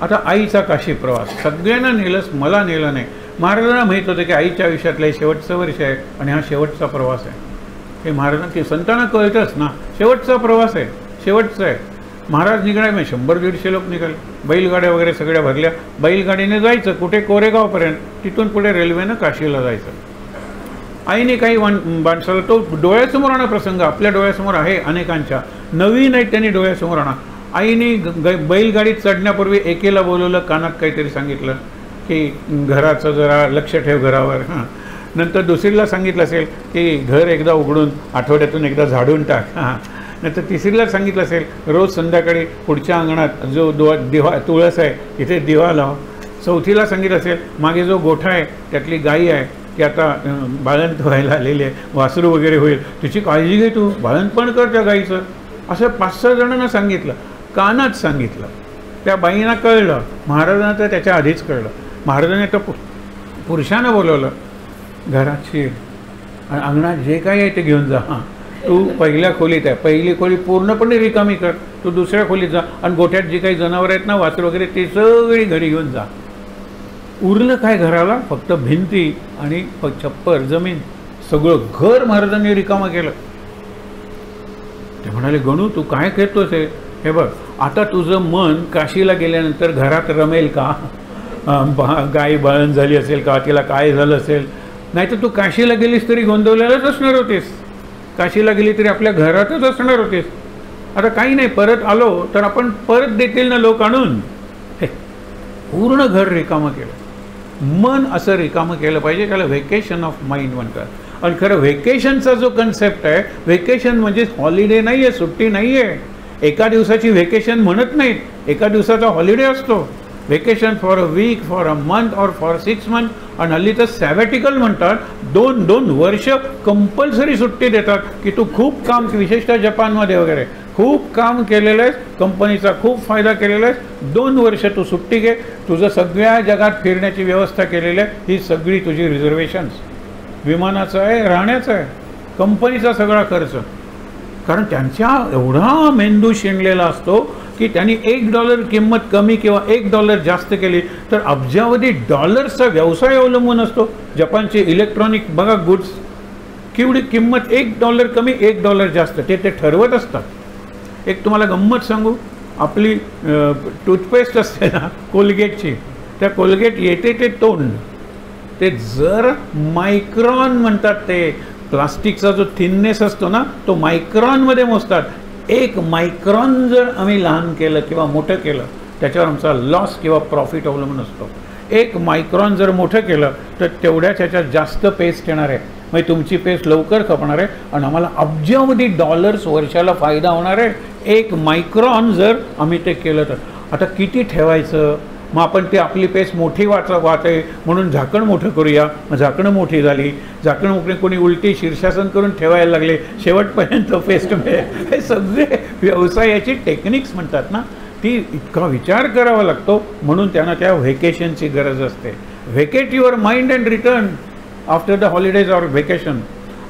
आता आईचा काशी प्रवास सगळ्यांना नेलंच, मला नेलं नाही. महाराजांना माहीत होतं की आईच्या आयुष्यातलं शेवटचं वर्ष आहे आणि हा शेवटचा प्रवास आहे. हे महाराजांना संतांना कळतंच ना, शेवटचा प्रवास आहे, शेवटचा आहे. महाराज निघाले, मग 100-150 लोक निघाले. बैलगाड्या वगैरे सगळ्या भरल्या. बैलगाडीने जायचं कुठे? कोरेगावपर्यंत. तिथून पुढे रेल्वेनं काशीला जायचं. आईने काही माणसाला, तो डोळ्यासमोर आणा प्रसंग, आपल्या डोळ्यासमोर आहे अनेकांच्या, नवीन आहेत त्यांनी डोळ्यासमोर आणा. आईने बैलगाडीत चढण्यापूर्वी एकेला बोलवलं, कानात काहीतरी सांगितलं की घराचं जरा लक्ष ठेव घरावर. नंतर दुसरीला सांगितलं असेल की घर एकदा उघडून आठवड्यातून एकदा झाडून टाक. नंतर तिसरीला सांगितलं असेल रोज संध्याकाळी पुढच्या अंगणात जो दिवा तुळस आहे तिथे दिवा लाव. चौथीला सांगितलं असेल मागे जो गोठा आहे त्यातली गाई आहे की आता बाळंत व्हायला आलेली आहे, वासरू वगैरे होईल, तिची काळजी घे तू, बाळंतपण कर त्या गाईचं. असं 5-6 जणांना सांगितलं, कानात सांगितलं. त्या बाईंना कळलं, महाराजांना तर त्याच्या आधीच कळलं. महाराजांनी तर पुरुषानं बोलवलं, घरात शिर आणि अंगणात जे काही आहे ते घेऊन जा. हां, तू पहिल्या खोलीत आहे, पहिली खोली पूर्णपणे रिकामी कर, तू दुसऱ्या खोलीत जा आणि गोठ्यात जी काही जनावरं आहेत ना, वासरू वगैरे, ती सगळी घरी घेऊन जा. उरलं काय घराला? फक्त भिंती आणि छप्पर, जमीन, सगळं घर महाराजांनी रिकामं केलं. ते म्हणाले, गणू तू काय करतोस? हे बघ, आता तुझं मन काशीला गेल्यानंतर घरात रमेल का? गाय बाळण झाली असेल का, तिला काय झालं असेल? नाही तर तू काशीला गेलीस तरी गोंधवलेलाच असणार होतेस, काशीला गेली तरी आपल्या घरातच असणार होतेस. आता काही नाही, परत आलो तर आपण परत देतील ना लोक आणून. हे पूर्ण घर रिकामं केलं. मन असं रिकामं केलं पाहिजे, त्याला व्हेकेशन ऑफ माइंड म्हणतात. आणि खरं व्हेकेशनचा जो कन्सेप्ट आहे, व्हेकेशन म्हणजे हॉलिडे नाही आहे, सुट्टी नाही आहे. एका दिवसाची व्हेकेशन म्हणत नाहीत, एका दिवसाचा हॉलिडे असतो. Vacation for a week, for a month और फॉर 6 मंथ. आणि हल्ली तर सॅबॅटिकल म्हणतात, 2 वर्ष कंपल्सरी सुट्टी देतात की तू खूप काम, विशेषतः जपानमध्ये वगैरे खूप काम केलेलं आहेस, कंपनीचा खूप फायदा केलेला आहेस, 2 वर्ष तू सुट्टी घे, तुझं सगळ्या जगात फिरण्याची व्यवस्था केलेली आहे, ही सगळी तुझी रिझर्वेशन्स, विमानाचं आहे, राहण्याचं आहे, कंपनीचा सगळा खर्च. कारण त्यांच्या एवढा मेंदू शिणलेला असतो की त्यांनी $1 किंमत कमी किंवा $1 जास्त केली तर अब्जावधी डॉलर्सचा व्यवसाय अवलंबून असतो. जपानचे इलेक्ट्रॉनिक बघा गुड्स, केवढी किंमत, $1 कमी, $1 जास्त, ते ठरवत असतात. एक तुम्हाला गंमत सांगू, आपली टूथपेस्ट असते ना कोलगेटची, त्या कोलगेट येते ते तोंड, ते जर मायक्रॉन म्हणतात, ते प्लास्टिकचा जो थिननेस असतो ना तो मायक्रॉनमध्ये मोजतात. 1 मायक्रॉन जर आम्ही लहान केलं किंवा मोठं केलं त्याच्यावर आमचा लॉस किंवा प्रॉफिट अवलंबून असतो. 1 मायक्रॉन जर मोठं केलं तर तेवढ्याच ह्याच्यात जास्त पेस्ट येणार आहे, म्हणजे तुमची पेस्ट लवकर खपणार आहे आणि आम्हाला अब्जावधी डॉलर्स वर्षाला फायदा होणार आहे 1 मायक्रॉन जर आम्ही ते केलं तर. आता किती ठेवायचं मग आपण ती आपली पेस्ट मोठी वाचे म्हणून झाकण मोठं करूया, मग झाकणं मोठी झाली, झाकण मोठे कोणी उलटी शीर्षासन करून ठेवायला लागले, शेवटपर्यंत पेस्ट मिळेल. हे सगळे व्यवसायाची टेक्निक्स म्हणतात ना, ती इतका विचार करावा लागतो. म्हणून त्यांना त्या व्हेकेशनची गरज असते. Vacate your mind and return after the holidays or vacation.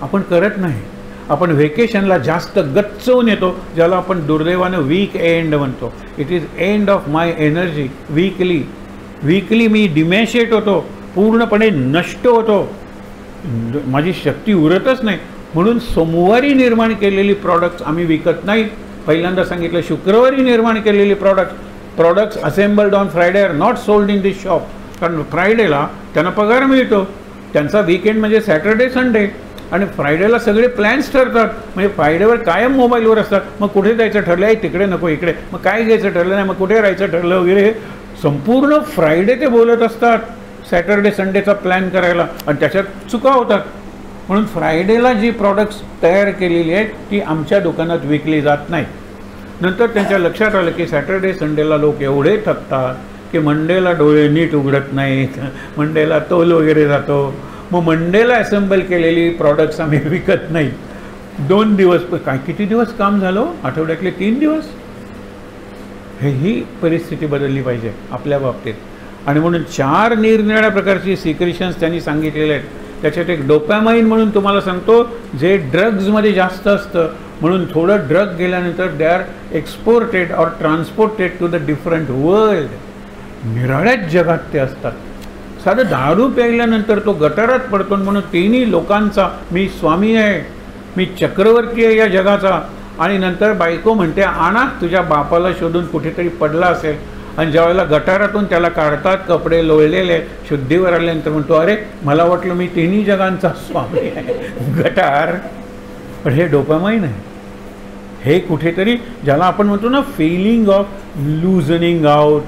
आपण करत नाही. आपण व्हेकेशनला जास्त गच्चवून येतो, ज्याला आपण दुर्दैवानं वीक एंड म्हणतो. It is end of my energy. Weekly मी डिमॅशिएट होतो, पूर्णपणे नष्ट होतो, माझी शक्ती उरतच नाही. म्हणून सोमवारी निर्माण केलेली प्रॉडक्ट्स आम्ही विकत नाही. पहिल्यांदा सांगितलं, शुक्रवारी निर्माण केलेली products assembled on Friday are not sold in this shop. कारण फ्रायडेला त्यांना पगार मिळतो, त्यांचा वीकेंड म्हणजे सॅटर्डे संडे, आणि फ्रायडेला सगळे प्लॅन्स ठरतात. म्हणजे फ्रायडेवर कायम मोबाईलवर असतात. मग कुठे जायचं ठरलं आहे, तिकडे नको इकडे, मग काय घ्यायचं ठरलं नाही, मग कुठे राहायचं ठरलं वगैरे. संपूर्ण फ्रायडे ते बोलत असतात सॅटर्डे संडेचा प्लॅन करायला, आणि त्याच्यात चुका होतात. म्हणून फ्रायडेला जी प्रॉडक्ट्स तयार केलेली आहेत ती आमच्या दुकानात विकली जात नाही. नंतर त्यांच्या लक्षात आलं की सॅटर्डे संडेला लोक एवढे थकतात की मंडेला डोळे नीट उघडत नाहीत, मंडेला तोल वगैरे जातो. मग मंडेला असेंबल केलेली प्रॉडक्ट्स आम्ही विकत नाही. 2 दिवस काय, किती दिवस काम झालं, आठवड्यातले 3 दिवस. ही परिस्थिती बदलली पाहिजे आपल्या बाबतीत. आणि म्हणून 4 निरनिराळ्या प्रकारची सिक्रेशन्स त्यांनी सांगितलेले आहेत. त्याच्यात एक डोपॅमाइन म्हणून तुम्हाला सांगतो, जे ड्रग्जमध्ये जास्त असतं. म्हणून थोडं ड्रग गेल्यानंतर they are exported or transported to the different world. निराळ्याच जगात ते असतात. साधं दारू प्यायल्यानंतर तो गटारात पडतो. म्हणून तिन्ही लोकांचा मी स्वामी आहे, मी चक्रवर्ती आहे या जगाचा. आणि नंतर बायको म्हणते, आणा तुझ्या बापाला शोधून कुठेतरी पडला असेल. आणि ज्यावेळेला गटारातून त्याला काढतात, कपडे लोळलेले, शुद्धीवर आल्यानंतर म्हणतो, अरे मला वाटलं मी तिन्ही जगांचा स्वामी आहे. गटार. पण हे डोपामाइन आहे. हे कुठेतरी ज्याला आपण म्हणतो ना, feeling of loosening out,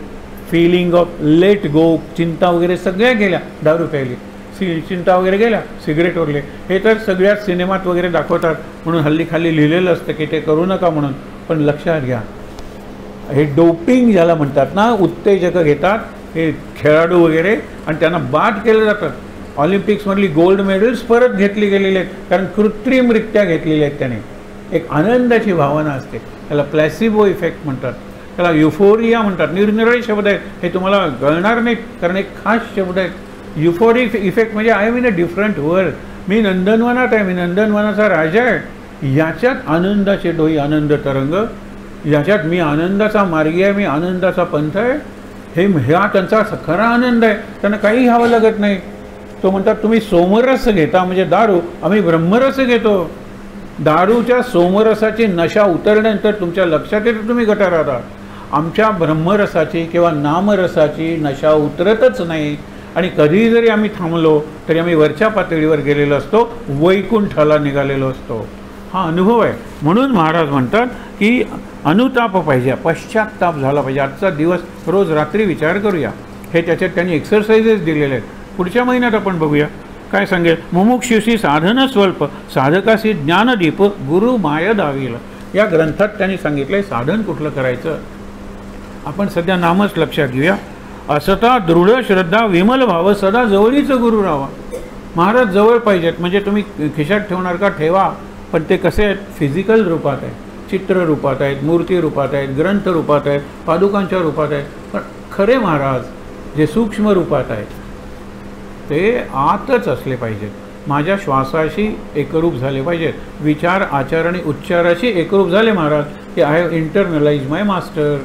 feeling of let go. चिंता वगैरे सगळ्या गेल्या, दारू प्यायली, चिंता वगैरे गेल्या, सिगरेट ओरले. हे तर सगळ्यात सिनेमात वगैरे दाखवतात. म्हणून हल्ली खाली लिहिलेलं असतं की ते करू नका म्हणून. पण लक्षात घ्या, हे डोपिंग ज्याला म्हणतात ना, उत्तेजक घेतात हे खेळाडू वगैरे, आणि त्यांना बाद केलं जातं. ऑलिम्पिक्समधली गोल्ड मेडल्स परत घेतली गेलेली आहेत, कारण कृत्रिमरित्या घेतलेली आहेत त्याने. एक आनंदाची भावना असते, त्याला प्लॅसिबो इफेक्ट म्हणतात, त्याला युफोरिया म्हणतात. निरनिराळे शब्द आहेत, हे तुम्हाला कळणार नाहीत, कारण एक खास शब्द आहेत. युफोरिक इफेक्ट म्हणजे I am in a different world. मी नंदनवनात आहे, मी नंदनवनाचा राजा आहे. याच्यात आनंदाचे डोई, आनंद तरंग, याच्यात मी आनंदाचा मार्गी आहे, मी आनंदाचा पंथ आहे. हा त्यांचा खरा आनंद आहे. त्यांना काही घ्यावं लागत नाही. तो म्हणतात, तुम्ही सोमरस घेता म्हणजे दारू, आम्ही ब्रह्मरस घेतो. दारूच्या सोमरसाची नशा उतरल्यानंतर तुमच्या लक्षात येतं तुम्ही गटारात आहात. आमच्या ब्रह्मरसाची किंवा नामरसाची नशा उतरतच नाही. आणि कधी जरी आम्ही थांबलो तरी आम्ही वरच्या पातळीवर गेलेलो असतो, वैकुंठाला निघालेलो असतो. हा अनुभव आहे. म्हणून महाराज म्हणतात की अनुताप पाहिजे, पश्चात्ताप झाला पाहिजे. आजचा दिवस रोज रात्री विचार करूया. हे त्याच्यात त्यांनी एक्सरसाइजेस दिलेले आहेत. पुढच्या महिन्यात आपण बघूया काय सांगेल. मुमुक्षुषी साधन स्वल्प, साधकाशी ज्ञानदीप, गुरु माय दावील. या ग्रंथात त्यांनी सांगितलंय साधन कुठलं करायचं. आपण सध्या नामच लक्षात घेऊया. असता दृढ श्रद्धा विमल भाव, सदा जवळीच गुरु राहावा. महाराज जवळ पाहिजेत. म्हणजे तुम्ही खिशात ठेवणार का, ठेवा, पण ते कसे आहेत, फिजिकल रूपात आहेत, चित्र रूपात आहेत, मूर्ती रूपात आहेत, ग्रंथ रूपात आहेत, पादुकांच्या रूपात आहेत. पण खरे महाराज जे सूक्ष्म रूपात आहेत ते आतच असले पाहिजेत. माझ्या श्वासाशी एकरूप झाले पाहिजेत. विचार, आचार आणि उच्चाराशी एकरूप झाले महाराज की I have internalise my master.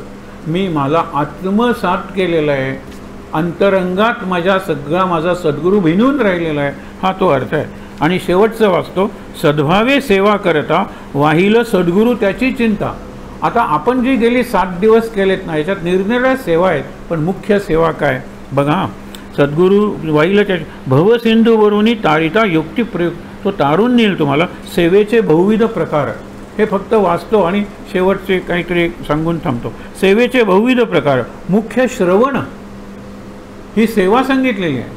मी मला आत्मसात केलेला आहे. अंतरंगात माझा सद्गुरू भिनून राहिलेला आहे. हा तो अर्थ आहे. आणि शेवटचं वाचतो, सद्भावे सेवा करता वाहिल सद्गुरू त्याची चिंता. आता आपण जी गेली 7 दिवस केलेत ना, याच्यात निरनिराळ्या सेवा आहेत. पण मुख्य सेवा काय बघा, सद्गुरू वाहिल त्याची भवसिंधूवरूनही तारिता युक्ती प्रयोग. तो तारून नेईल तुम्हाला. सेवेचे बहुविध प्रकार, हे फक्त वाचतो आणि शेवटचे काहीतरी सांगून थांबतो. सेवेचे बहुविध प्रकार. मुख्य श्रवण, ही सेवा सांगितलेली आहे.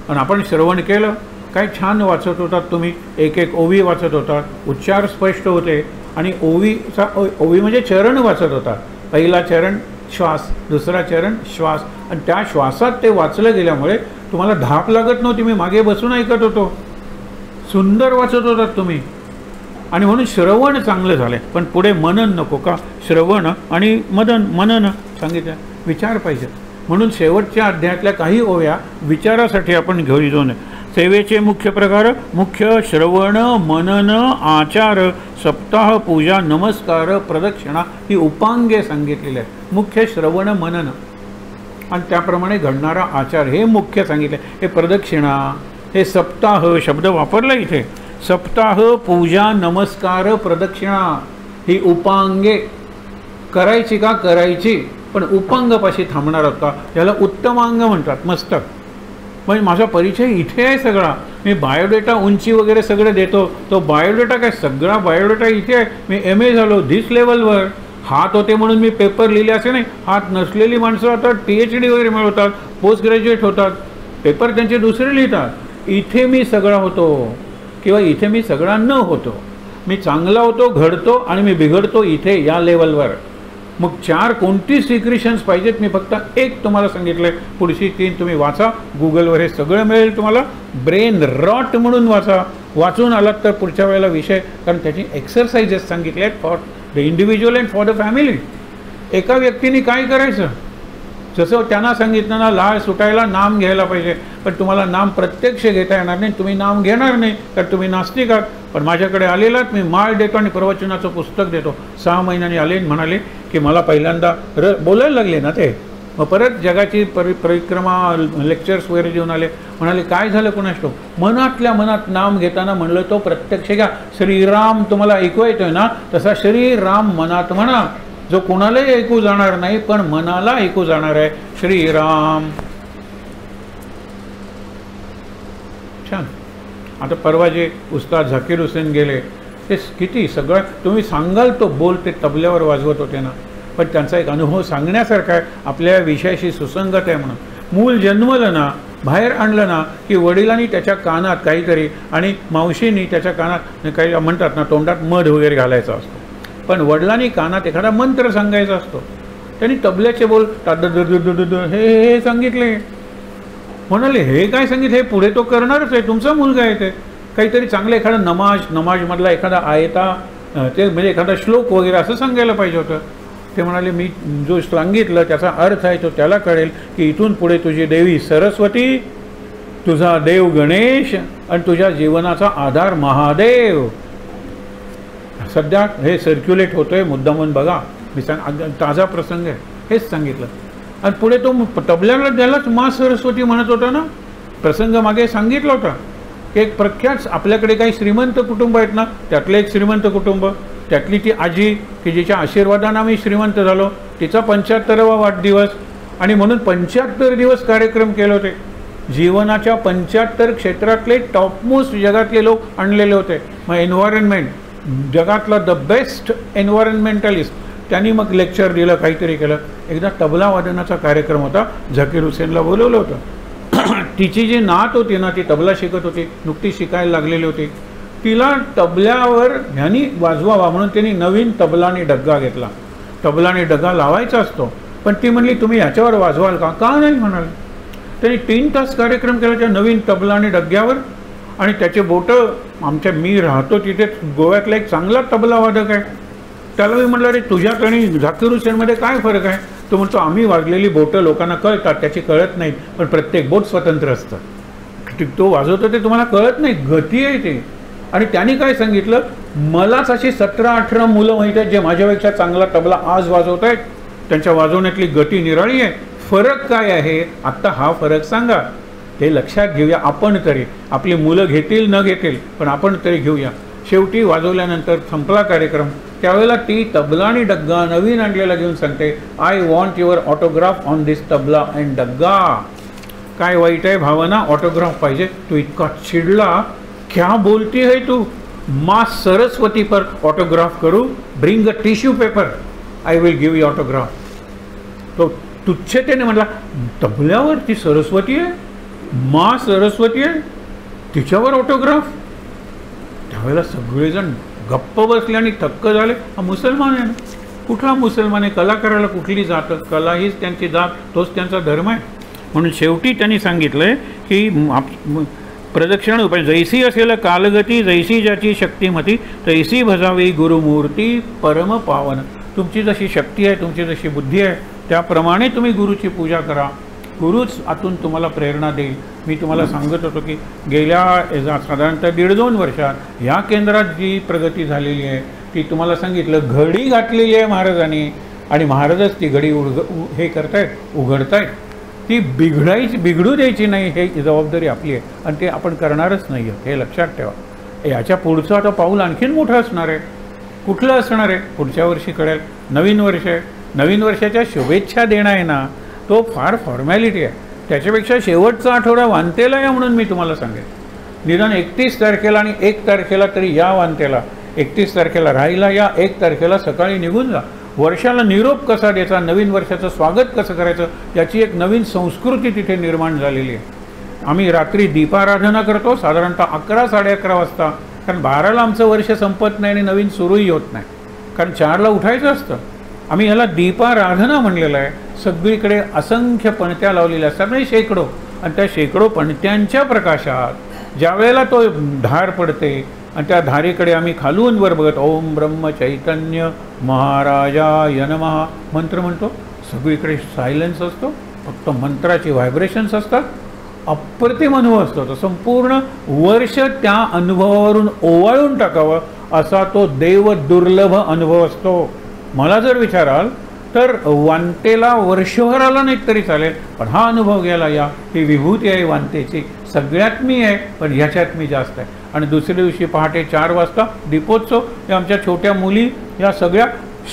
पण आपण श्रवण केलं, काय छान वाचत होतात तुम्ही. एक एक ओवी वाचत होतात, उच्चार स्पष्ट होते. आणि ओवी म्हणजे चरण वाचत होतात. पहिला चरण श्वास, दुसरा चरण श्वास, आणि त्या श्वासात ते वाचलं गेल्यामुळे तुम्हाला धाप लागत नव्हती. मी मागे बसून ऐकत होतो, सुंदर वाचत होतात तुम्ही. आणि म्हणून श्रवण चांगलं झालं. पण पुढे मनन नको का? श्रवण आणि मनन सांगितलं, विचार पाहिजे. म्हणून शेवटच्या अध्यायातल्या काही ओव्या विचारासाठी आपण घेऊन सेवेचे मुख्य प्रकार: मुख्य, श्रवण, मनन, आचार, सप्ताह, पूजा, नमस्कार, प्रदक्षिणा ही उपांगे सांगितलेली आहेत. मुख्य, श्रवण, मनन आणि त्याप्रमाणे घडणारा आचार हे मुख्य सांगितले. हे प्रदक्षिणा, हे सप्ताह शब्द वापरला इथे. सप्ताह, पूजा, नमस्कार, प्रदक्षिणा ही उपांगे करायची का? करायची, पण उपांगपाशी थांबणार आहोत का? याला उत्तमांग म्हणतात. मस्तक म्हणजे माझा परिचय इथे आहे सगळा. मी बायोडेटा उंची वगैरे सगळं देतो. तो बायोडेटा काय? सगळा बायोडेटा इथे आहे. मी MA झालो धिस लेवलवर. हात होते म्हणून मी पेपर लिहिले असे नाही. हात नसलेली माणसं आता PhD वगैरे मिळवतात, पोस्ट ग्रॅज्युएट होतात, पेपर त्यांचे दुसरे लिहितात. इथे मी सगळा होतो किंवा इथे मी सगळा न होतो. मी चांगला होतो, घडतो आणि मी बिघडतो इथे या लेवलवर. मग 4 कोणती सिक्रेशन्स पाहिजेत? मी फक्त एक तुम्हाला सांगितलंय. पुढची 3 तुम्ही वाचा. गुगलवर हे सगळं मिळेल तुम्हाला. ब्रेन रॉट म्हणून वाचा. वाचून आलात तर पुढच्या वेळेला विषय, कारण त्याची एक्सरसाइजेस सांगितले आहेत for the individual and for the family. एका व्यक्तीने काय करायचं? जसं त्यांना सांगितलं ना, लाळ सुटायला नाम घ्यायला पाहिजे. पण तुम्हाला नाम प्रत्यक्ष घेता येणार नाही, तुम्ही नाम घेणार नाही, तर तुम्ही नास्तिक आहात. पण माझ्याकडे आलेलात, मी माळ देतो आणि प्रवचनाचं पुस्तक देतो. 6 महिन्यांनी आले म्हणाले की मला पहिल्यांदा बोलायला लागले ना ते. मग परत जगाची परिक्रमा लेक्चर्स वगैरे देऊन आले. म्हणाले काय झालं कोणास ठाऊक? मनातल्या मनात नाम घेताना म्हणलं तो प्रत्यक्ष घ्या. श्रीराम तुम्हाला ऐकू येतोय ना, तसा श्रीराम मनात म्हणा. जो कोणालाही ऐकू जाणार नाही, पण मनाला ऐकू जाणार आहे. श्रीराम. छान. आता परवा जे उस्ताद झाकीर हुसेन गेले, ते किती सगळं तुम्ही सांगाल तो बोल ते तबल्यावर वाजवत होते ना, पण त्यांचा एक अनुभव सांगण्यासारखा आहे. आपल्या विषयाशी सुसंगत आहे म्हणून. मूल जन्मलं ना, बाहेर आणलं ना की वडिलांनी त्याच्या कानात काहीतरी आणि मावशींनी त्याच्या कानात काही म्हणतात ना, तोंडात मध वगैरे घालायचा असतो. पण वडिलांनी कानात एखादा मंत्र सांगायचा असतो. त्यांनी तबल्याचे बोल हे सांगितले. म्हणाले हे काय सांगितलं? हे पुढे तो करणारच आहे, तुमचा मुलगा आहे. ते काहीतरी चांगलं एखादा नमाजमधला एखादा आयता ते म्हणजे एखादा श्लोक वगैरे असं सांगायला पाहिजे होतं. ते म्हणाले मी जो सांगितलं त्याचा अर्थ आहे तो त्याला कळेल की इथून पुढे तुझी देवी सरस्वती, तुझा देव गणेश आणि तुझ्या जीवनाचा आधार महादेव. सध्या हे सर्क्युलेट होतोय, मुद्दामून बघा. मी ताजा प्रसंग आहे, हेच सांगितलं. आणि पुढे तो तबल्याला द्यायलाच मा सरस्वती म्हणत होता ना. प्रसंग मागे सांगितला होता की एक प्रख्यात आपल्याकडे काही श्रीमंत कुटुंब आहेत ना, त्यातलं एक श्रीमंत कुटुंब, त्यातली ती आजी की जिच्या आशीर्वादानं आम्ही श्रीमंत झालो, तिचा 75वा वाढदिवस. आणि म्हणून 75 दिवस कार्यक्रम केले होते. जीवनाच्या 75 क्षेत्रातले टॉपमोस्ट जगातले लोक आणलेले होते. मग एन्व्हायरमेंट जगातला द बेस्ट एन्व्हायरमेंटलिस्ट त्यांनी मग लेक्चर दिलं, काहीतरी केलं. एकदा तबला वादनाचा कार्यक्रम होता, झाकीर हुसेनला बोलवलं होतं. तिची जी नात होती ना, ती तबला शिकत होती, नुकती शिकायला लागलेली होती. तिला तबल्यावर ह्यानी वाजवावा म्हणून त्यांनी नवीन तबला आणि डग्गा घेतला. तबला आणि डग्गा लावायचा असतो, पण ती म्हणली तुम्ही ह्याच्यावर वाजवाल का? का नाही म्हणाले. त्यांनी 3 तास कार्यक्रम केला त्या नवीन तबला आणि डग्ग्यावर. आणि त्याचे बोटं मी राहतो तिथे गोव्यातला एक चांगला तबला वादक आहे, त्याला मी म्हटलं अरे तुझ्यात आणि झाकीर हुसेनमध्ये काय फरक आहे? तो म्हणतो आम्ही वाजलेली बोटं लोकांना कळतात, त्याची कळत नाहीत, पण प्रत्येक बोट स्वतंत्र असतं. तो वाजवतो ते तुम्हाला कळत नाही, गती आहे ते. आणि त्यांनी काय सांगितलं, मलाच अशी 17-18 मुलं माहीत आहेत जे माझ्यापेक्षा चांगला तबला आज वाजवत आहेत. त्यांच्या वाजवण्यातली गती निराळी आहे. फरक काय आहे? आत्ता हा फरक सांगा. ते लक्षात घेऊया आपण तरी. आपली मुलं घेतील न घेतील, पण आपण तरी घेऊया. शेवटी वाजवल्यानंतर संपला कार्यक्रम. त्यावेळेला ती तबला आणि डग्गा नवीन आणलेला घेऊन सांगते, I want your autograph on this tabla and dagga. काय वाईट आहे भावना? ऑटोग्राफ पाहिजे. तो इतका चिडला, क्या बोलती है तू? माँ सरस्वती पर ऑटोग्राफ करू? Bring a tissue paper, I will give you autograph. तो तुच्छतेने म्हटला, तबल्यावर ती सरस्वती आहे, माँ सरस्वती आहे, तिच्यावर ऑटोग्राफ? त्यावेळेला सगळेजण गप्प बसले आणि थक्क झाले. हा मुसलमान आहे ना, कुठला मुसलमान आहे? कला करायला कुठली जात? कला हीच त्यांची जात, तोच त्यांचा धर्म आहे. म्हणून शेवटी त्यांनी सांगितलंय की प्रदक्षिणा उपाय जैसी असेल कालगती, जैसी ज्याची शक्तिमती, तैसी भजावी गुरुमूर्ती परम पावन. तुमची जशी शक्ती आहे, तुमची जशी बुद्धी आहे, त्याप्रमाणे तुम्ही गुरुची पूजा करा. गुरुच आतून तुम्हाला प्रेरणा देईल. मी तुम्हाला सांगत होतो की गेल्या साधारणतः 1.5-2 वर्षात ह्या केंद्रात जी प्रगती झालेली आहे ती तुम्हाला सांगितलं, घडी घातलेली आहे महाराजांनी, आणि महाराजच ती घडी हे करतायत, उघडतायत. ती बिघडू द्यायची नाही, हे जबाबदारी आपली आहे, आणि ते आपण करणारच नाही आहे, हे लक्षात ठेवा. याच्या पुढचं आता पाऊल आणखीन मोठं असणार आहे. कुठलं असणार आहे? पुढच्या वर्षी कळेल. नवीन वर्ष आहे, नवीन वर्षाच्या शुभेच्छा देणं आहे ना, तो फार फॉर्मॅलिटी आहे. त्याच्यापेक्षा शेवटचा आठवडा वांतेला आहे म्हणून मी तुम्हाला सांगेन. निदान 31 तारखेला आणि 1 तारखेला तरी या वांतेला. 31 तारखेला राहायला या, 1 तारखेला सकाळी निघून जा. वर्षाला निरोप कसा द्यायचा, नवीन वर्षाचं स्वागत कसं करायचं, याची एक नवीन संस्कृती तिथे निर्माण झालेली आहे. आम्ही रात्री दीपाराधना करतो साधारणतः 11-11:30 वाजता, कारण 12ला आमचं वर्ष संपत नाही आणि नवीन सुरूही होत नाही, कारण 4ला उठायचं असतं. आम्ही ह्याला दीपाराधना म्हणलेलं आहे. सगळीकडे असंख्य पणत्या लावलेल्या असतात, म्हणजे शेकडो, आणि त्या शेकडो पणत्यांच्या प्रकाशात ज्या वेळेला तो धार पडते आणि त्या धारेकडे आम्ही खालून वर बघत ओम ब्रह्म चैतन्य महाराजाय नमः मंत्र म्हणतो. सगळीकडे सायलेन्स असतो, फक्त मंत्राची व्हायब्रेशन्स असतात. अप्रतिम अनुभव असतो. तो संपूर्ण वर्ष त्या अनुभवावरून ओवाळून टाकावं असा तो देव दुर्लभ अनुभव असतो. मला जर विचाराल तर वांतेला वर्षभराला नाही तरी चालेल, पण हा अनुभव घ्यायला या. ही विभूती आहे वांतेची. सगळ्यात मी आहे, पण ह्याच्यात मी जास्त आहे. आणि दुसऱ्या दिवशी पहाटे 4 वाजता दीपोत्सव. या आमच्या छोट्या मुली या सगळ्या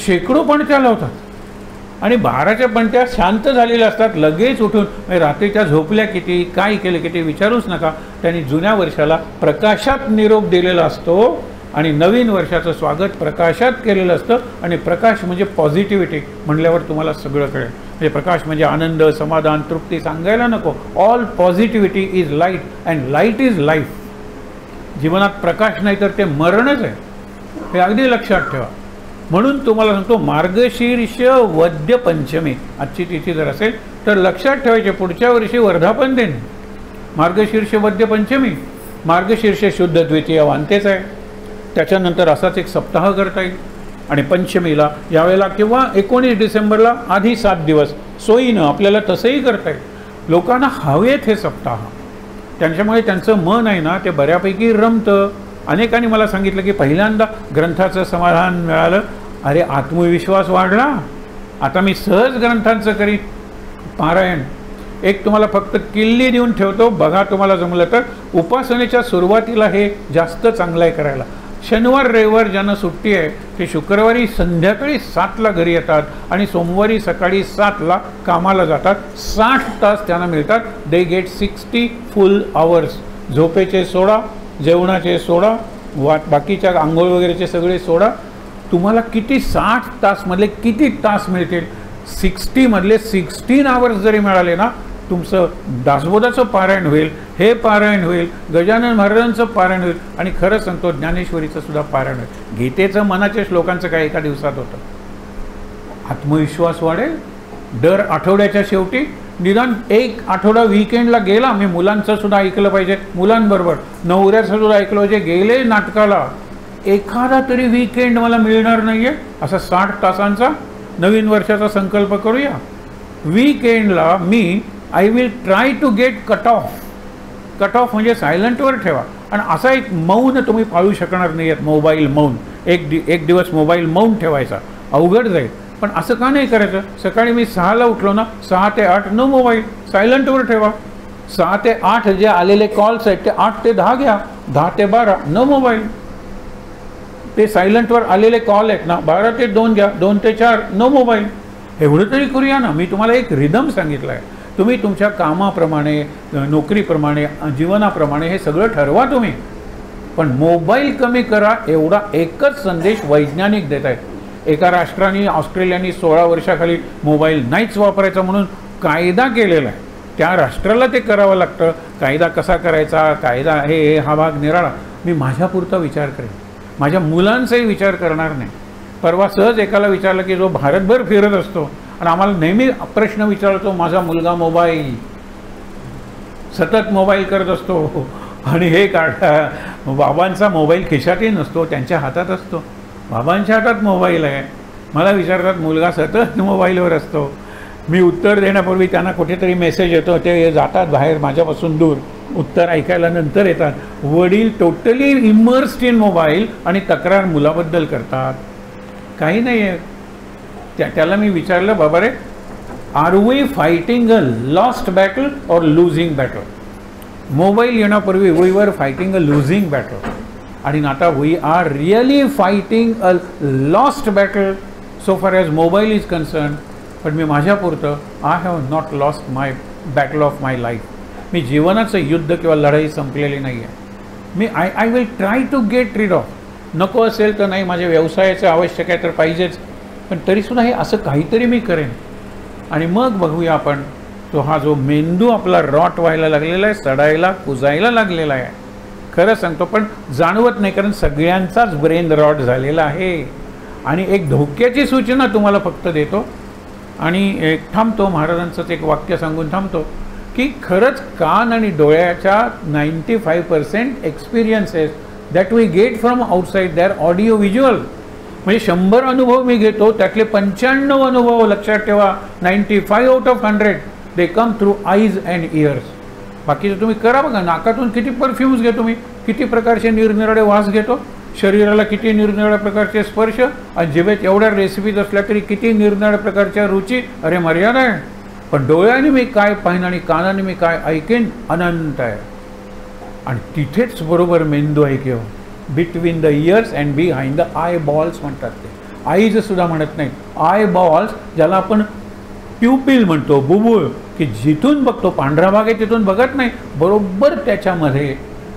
शेकडो पणत्या लावतात, आणि 12च्या पणत्या शांत झालेल्या असतात. लगेच उठून रात्रीच्या झोपल्या किती, काय केलं किती विचारूच नका. त्यांनी जुन्या वर्षाला प्रकाशात निरोप दिलेला असतो, आणि नवीन वर्षाचं स्वागत प्रकाशात केलेलं असतं. आणि प्रकाश म्हणजे पॉझिटिव्हिटी म्हणल्यावर तुम्हाला सगळं कळेल. म्हणजे प्रकाश म्हणजे आनंद, समाधान, तृप्ती सांगायला नको. All positivity is light, and light is life. जीवनात प्रकाश नाही तर ते मरणच आहे, हे अगदी लक्षात ठेवा. म्हणून तुम्हाला सांगतो, मार्गशीर्ष वद्य पंचमी आजची तिथी जर असेल तर लक्षात ठेवायचे, पुढच्या वर्षी वर्धापन दिन. मार्गशीर्ष वद्य पंचमी, मार्गशीर्ष शुद्ध द्वितीय वांतेच आहे. त्याच्यानंतर असाच एक सप्ताह करता येईल. आणि पंचमीला यावेळेला किंवा 19 डिसेंबरला आधी 7 दिवस सोयीनं आपल्याला तसंही करता येईल. लोकांना हवेत हे सप्ताह, त्यांच्यामुळे त्यांचं मन आहे ना ते बऱ्यापैकी रमतं. अनेकांनी मला सांगितलं की पहिल्यांदा ग्रंथाचं समाधान मिळालं, अरे आत्मविश्वास वाढला, आता मी सहज ग्रंथांचं करीत पारायण. एक तुम्हाला फक्त किल्ली देऊन ठेवतो, बघा तुम्हाला जमलं तर. उपासनेच्या सुरुवातीला हे जास्त चांगलं आहे करायला. शनिवार रविवार ज्यांना सुट्टी आहे ते शुक्रवारी संध्याकाळी 7ला घरी येतात आणि सोमवारी सकाळी 7ला कामाला जातात. 60 तास त्यांना मिळतात. They get 60 full hours. झोपेचे सोडा, जेवणाचे सोडा, बाकीच्या आंघोळ वगैरेचे सगळे सोडा. तुम्हाला किती 60 तासमधले किती तास मिळतील? 60 मधले 16 आवर्स जरी मिळाले ना, तुमचं दासबोधाचं पारायण होईल, हे पारायण होईल, गजानन महाराजांचं पारायण होईल, आणि खरं सांगतो ज्ञानेश्वरीचं सुद्धा पारायण होईल. गीतेचं मनाच्या श्लोकांचं काय एका दिवसात होतं. आत्मविश्वास वाढेल. दर आठवड्याच्या शेवटी निदान 1 आठवडा वीकेंडला गेला. मी मुलांचं सुद्धा ऐकलं पाहिजे, मुलांबरोबर नवऱ्याचं सुद्धा ऐकलं पाहिजे. गेले नाटकाला, एखादा तरी वीकेंड मला मिळणार नाही आहे असा 60 तासांचा नवीन वर्षाचा संकल्प करूया. वीकेंडला मी I will try to get cut off. Cut off म्हणजे सायलंटवर ठेवा. आणि असा एक मौन तुम्ही पाळू शकणार नाही आहेत, मोबाईल मौन. एक दिवस मोबाईल मौन ठेवायचा, अवघड जाईल. पण असं का नाही करायचं? सकाळी मी 6ला उठलो ना, 6 ते 8 नो मोबाईल, सायलंटवर ठेवा. 6 ते 8 जे आलेले कॉल्स आहेत ते 8 ते 10 घ्या, 10 ते 12 नो मोबाईल. ते सायलंटवर आलेले कॉल आहेत ना, 12 ते 2 घ्या, 2 ते 4 नो मोबाईल. एवढं तरी करूया ना. मी तुम्हाला एक रिदम सांगितलं आहे. तुम्ही तुमच्या कामाप्रमाणे, नोकरीप्रमाणे, जीवनाप्रमाणे हे सगळं ठरवा तुम्ही, पण मोबाईल कमी करा एवढा एकच संदेश वैज्ञानिक देत आहेत. एका राष्ट्राने, ऑस्ट्रेलियाने 16 वर्षाखाली मोबाईल नाहीच वापरायचा म्हणून कायदा केलेला आहे. त्या राष्ट्राला ते करावं लागतं. कायदा कसा करायचा, कायदा हा भाग निराळा. मी माझ्यापुरता विचार करेन, माझ्या मुलांचाही विचार करणार नाही. परवा सहज एकाला विचारलं की जो भारतभर फिरत असतो आणि आम्हाला नेहमी प्रश्न विचारतो, माझा मुलगा मोबाईल, सतत मोबाईल करत असतो आणि हे काढा, बाबांचा मोबाईल खिशातही नसतो, त्यांच्या हातात असतो. बाबांच्या हातात मोबाईल आहे. मला विचारतात मुलगा सतत मोबाईलवर असतो. मी उत्तर देण्यापूर्वी त्यांना कुठेतरी मेसेज येतो, ते जातात बाहेर माझ्यापासून दूर, उत्तर ऐकायला नंतर येतात. वडील टोटली इमर्स्ड इन मोबाईल आणि तक्रार मुलाबद्दल करतात. काही नाही आहे. त्याला मी विचारलं, बाबा रे, are we fighting a lost battle or losing battle? Mobile येण्यापूर्वी we were fighting a losing battle आणि आता we are really fighting a lost battle so far as mobile is concern. पण मी माझ्यापुरतं I have not lost my battle of my life. मी जीवनाचं युद्ध किंवा लढाई संपलेली नाही आहे. मी I will try to get rid of. नको असेल तर नाही, माझ्या व्यवसायाचं आवश्यक आहे तर पाहिजेच, पण तरीसुद्धा हे असं काहीतरी मी करेन. आणि मग बघूया आपण तो हा जो मेंदू आपला रॉट व्हायला लागलेला आहे, सडायला कुजायला लागलेला आहे. खरं सांगतो, पण जाणवत नाही, कारण सगळ्यांचाच ब्रेन रॉट झालेला आहे. आणि एक धोक्याची सूचना तुम्हाला फक्त देतो आणि एक थांबतो, महाराजांचंच एक वाक्य सांगून थांबतो की खरंच कान आणि डोळ्याच्या 95% experiences that we get from outside, their audio visual. म्हणजे 100 अनुभव मी घेतो, त्यातले 95 अनुभव लक्षात ठेवा, 95 out of 100 they come through eyes and years. बाकीचं तुम्ही करा बघा. नाकातून किती परफ्युम्स घेतो मी, किती प्रकारचे निरनिराळे वास घेतो, शरीराला किती निरनिराळ्या प्रकारचे स्पर्श, आणि जिभेत एवढ्या रेसिपीज असल्या तरी किती निरनिराळ्या प्रकारच्या रुची. अरे मर्यादा आहे. पण डोळ्याने मी काय पाहिन आणि कानाने मी काय ऐकेन, अनंत आहे. आणि तिथेच बरोबर मेंदू आहे किंवा between the years and behind the I balls म्हणतात. ते आईज सुद्धा म्हणत नाही, आय बॉल्स, ज्याला आपण प्युपिल म्हणतो, बुबुळ, की जिथून बघतो, पांढरा भाग आहे तिथून बघत नाही, बरोबर त्याच्यामध्ये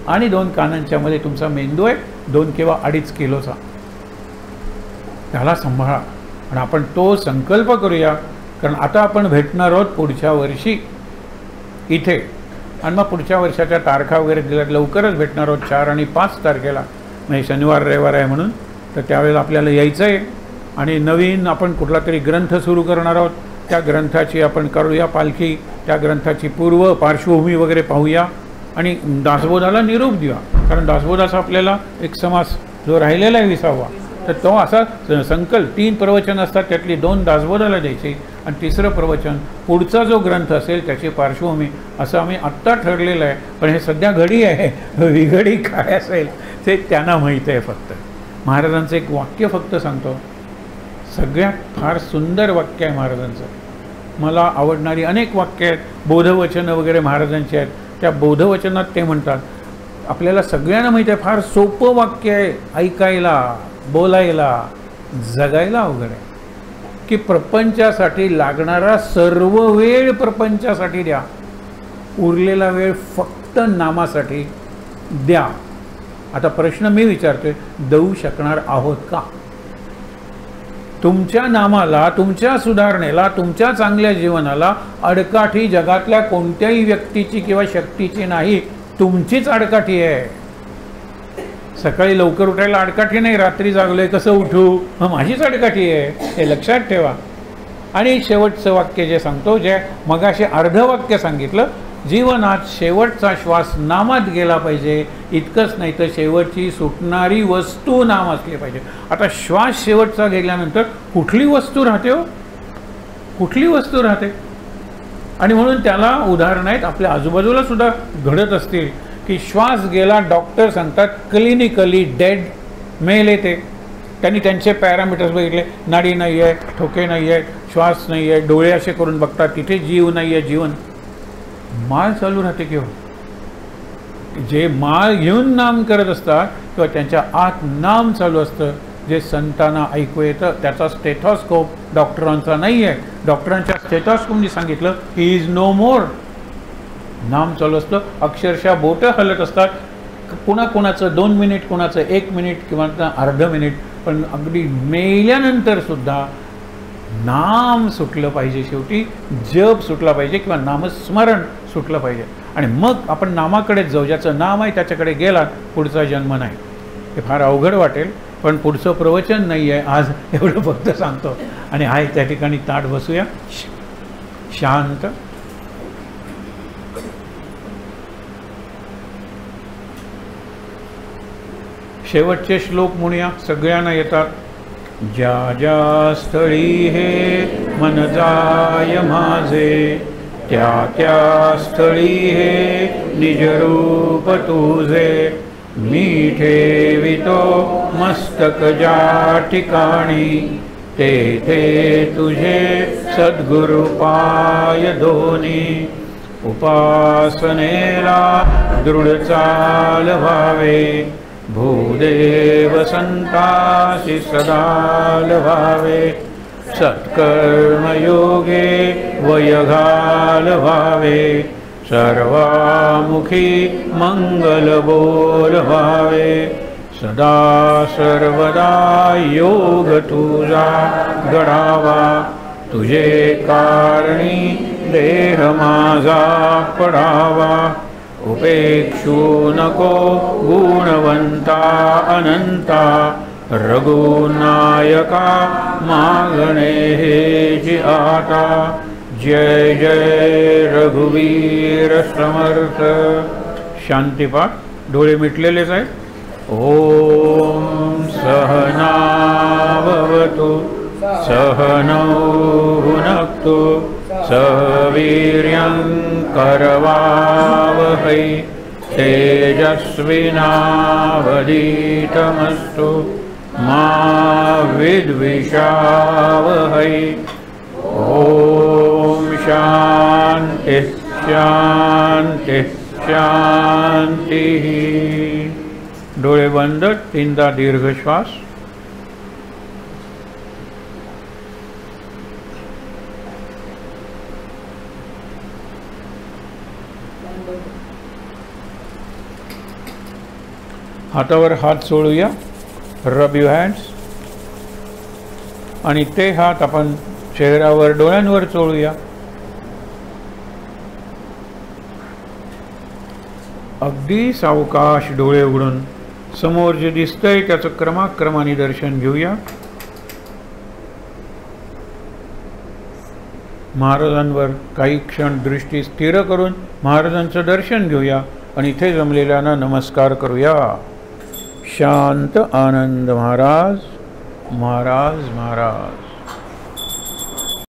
आणि 2 कानांच्या मध्ये तुमचा मेंदू आहे, 2 किंवा 2.5 किलोचा. त्याला सांभाळा आणि आपण तो संकल्प करूया. कारण आता आपण भेटणार आहोत पुढच्या वर्षी इथे, आणि मग पुढच्या वर्षाच्या तारखा वगैरे दिल्यात, लवकरच भेटणार आहोत 4 आणि 5 तारखेला. म्हणजे शनिवार रविवार आहे म्हणून, तर त्यावेळेला आपल्याला यायचं आहे. आणि नवीन आपण कुठला तरी ग्रंथ सुरू करणार आहोत. त्या ग्रंथाची आपण करूया पालखी, त्या ग्रंथाची पूर्व पार्श्वभूमी वगैरे पाहूया आणि दासबोधाला निरोप देऊया. कारण दासबोधाचा आपल्याला एक समास जो राहिलेला आहे 20वा, तर तो असा संकल्प, 3 प्रवचन असतात, त्यातली 2 दासबोधाला द्यायची आणि 3रं प्रवचन पुढचा जो ग्रंथ असेल त्याची पार्श्वभूमी, असं आम्ही आत्ता ठरलेलं आहे. पण हे सध्या घडी आहे, विघडी काय असेल ते त्यांना माहीत आहे. फक्त महाराजांचं एक वाक्य फक्त सांगतो, सगळ्यात फार सुंदर वाक्य आहे महाराजांचं. मला आवडणारी अनेक वाक्य आहेत, बोधवचनं वगैरे महाराजांची आहेत. त्या बोधवचनात ते म्हणतात, आपल्याला सगळ्यांना माहीत आहे, फार सोपं वाक्य आहे ऐकायला, बोलायला, जगायला अवघड आहे, की प्रपंचासाठी लागणारा सर्व वेळ प्रपंचासाठी द्या, उरलेला वेळ फक्त नामासाठी द्या. आता प्रश्न मी विचारतोय, देऊ शकणार आहोत का? तुमच्या नामाला, तुमच्या सुधारणेला, तुमच्या चांगल्या जीवनाला अडकाठी जगातल्या कोणत्याही व्यक्तीची किंवा शक्तीची नाही, तुमचीच अडकाठी आहे. सकाळी लवकर उठायला अडकाठी नाही, रात्री जागलोय कसं उठू, माझीच अडकाठी आहे, हे लक्षात ठेवा. आणि शेवटचं वाक्य जे सांगतो, जे मगाशी अर्धवाक्य सांगितलं, जीवनात शेवटचा श्वास नामात गेला पाहिजे. इतकंच नाही तर शेवटची सुटणारी वस्तू नाम असली पाहिजे. आता श्वास शेवटचा गेल्यानंतर कुठली वस्तू राहते हो, कुठली वस्तू राहते? आणि म्हणून त्याला उदाहरण आहेत आपल्या आजूबाजूला सुद्धा घडत असतील, की श्वास गेला, डॉक्टर सांगतात क्लिनिकली डेड, मेले ते. त्यांनी त्यांचे पॅरामीटर्स बघितले, नाडी नाही आहे, ठोके नाही आहेत, श्वास नाही आहे, डोळे असे करून बघतात, तिथे जीव नाही आहे, जीवन. माळ चालू राहते किंवा जे माळ घेऊन नाम करत असतात किंवा त्यांच्या आत नाम चालू असतं, जे संतांना ऐकू येतं, त्याचा स्टेथॉस्कोप डॉक्टरांचा नाही आहे. डॉक्टरांच्या स्टेथॉस्कोपनी सांगितलं ही इज नो मोर. नाम चालू असतं, अक्षरशः बोटं हलत असतात, कुणाचं 2 मिनिट, कुणाचं 1 मिनिट किंवा अर्ध मिनिट, पण अगदी मेल्यानंतर सुद्धा नाम सुटलं पाहिजे. शेवटी जप सुटला पाहिजे किंवा नामस्मरण सुटलं पाहिजे. आणि मग आपण नामाकडेच जाऊ, ज्याचं नाम आहे त्याच्याकडे गेलात पुढचा जन्म नाही. हे फार अवघड वाटेल, पण पुढचं प्रवचन नाही आहे आज, एवढं फक्त सांगतो. आणि आहे त्या ठिकाणी ताट बसूया शांत. शेवटचे श्लोक म्हणूया, सगळ्यांना येतात. ज्या ज्या स्थळी हे मन जाय माझे, त्या त्या स्थळी हे निज रूप तुझे. मी ठेवितो मस्तक ज्या ठिकाणी, तेथे तुझे सद्गुरु पाय दोन्ही. उपासनेला दृढ चाल व्हावे, भूदेव संतासी सदाल व्हावे. सत्कर्मयोगे वयघाल व्हावे, सर्वामुखी मंगल बोल व्हावे. सदा सर्वदा योग तुझा घडावा, तुझे कारणी देह माझा पडावा. उपेक्षू नको गुणवंता अनंता, रघुनायका मागणे हेची आता. जय जय रघुवीर समर्थ. शांतिपाठ. डोळे मिटलेलेच आहेत. ओम सहना भवतु सहनौ भुनक्तु सह वीर्यं करवावहै. तेजस्विनावधीतमस्तु मा विद्विषावहै. ओम शांति शांति शांति. डोळे बंद. तीनदा दीर्घ श्वास. हातावर हात चोळूया. रब युअर हँड्स. आणि ते हात आपण चेहऱ्यावर डोळ्यांवर चोळूया. अगदी सावकाश डोळे उघडून समोर जे दिसतंय त्याचं क्रमाक्रमाने दर्शन घेऊया. महाराजांवर काही क्षण दृष्टी स्थिर करून महाराजांचं दर्शन घेऊया आणि इथे जमलेल्यांना नमस्कार करूया. शांत आनंद महाराज महाराज महाराज.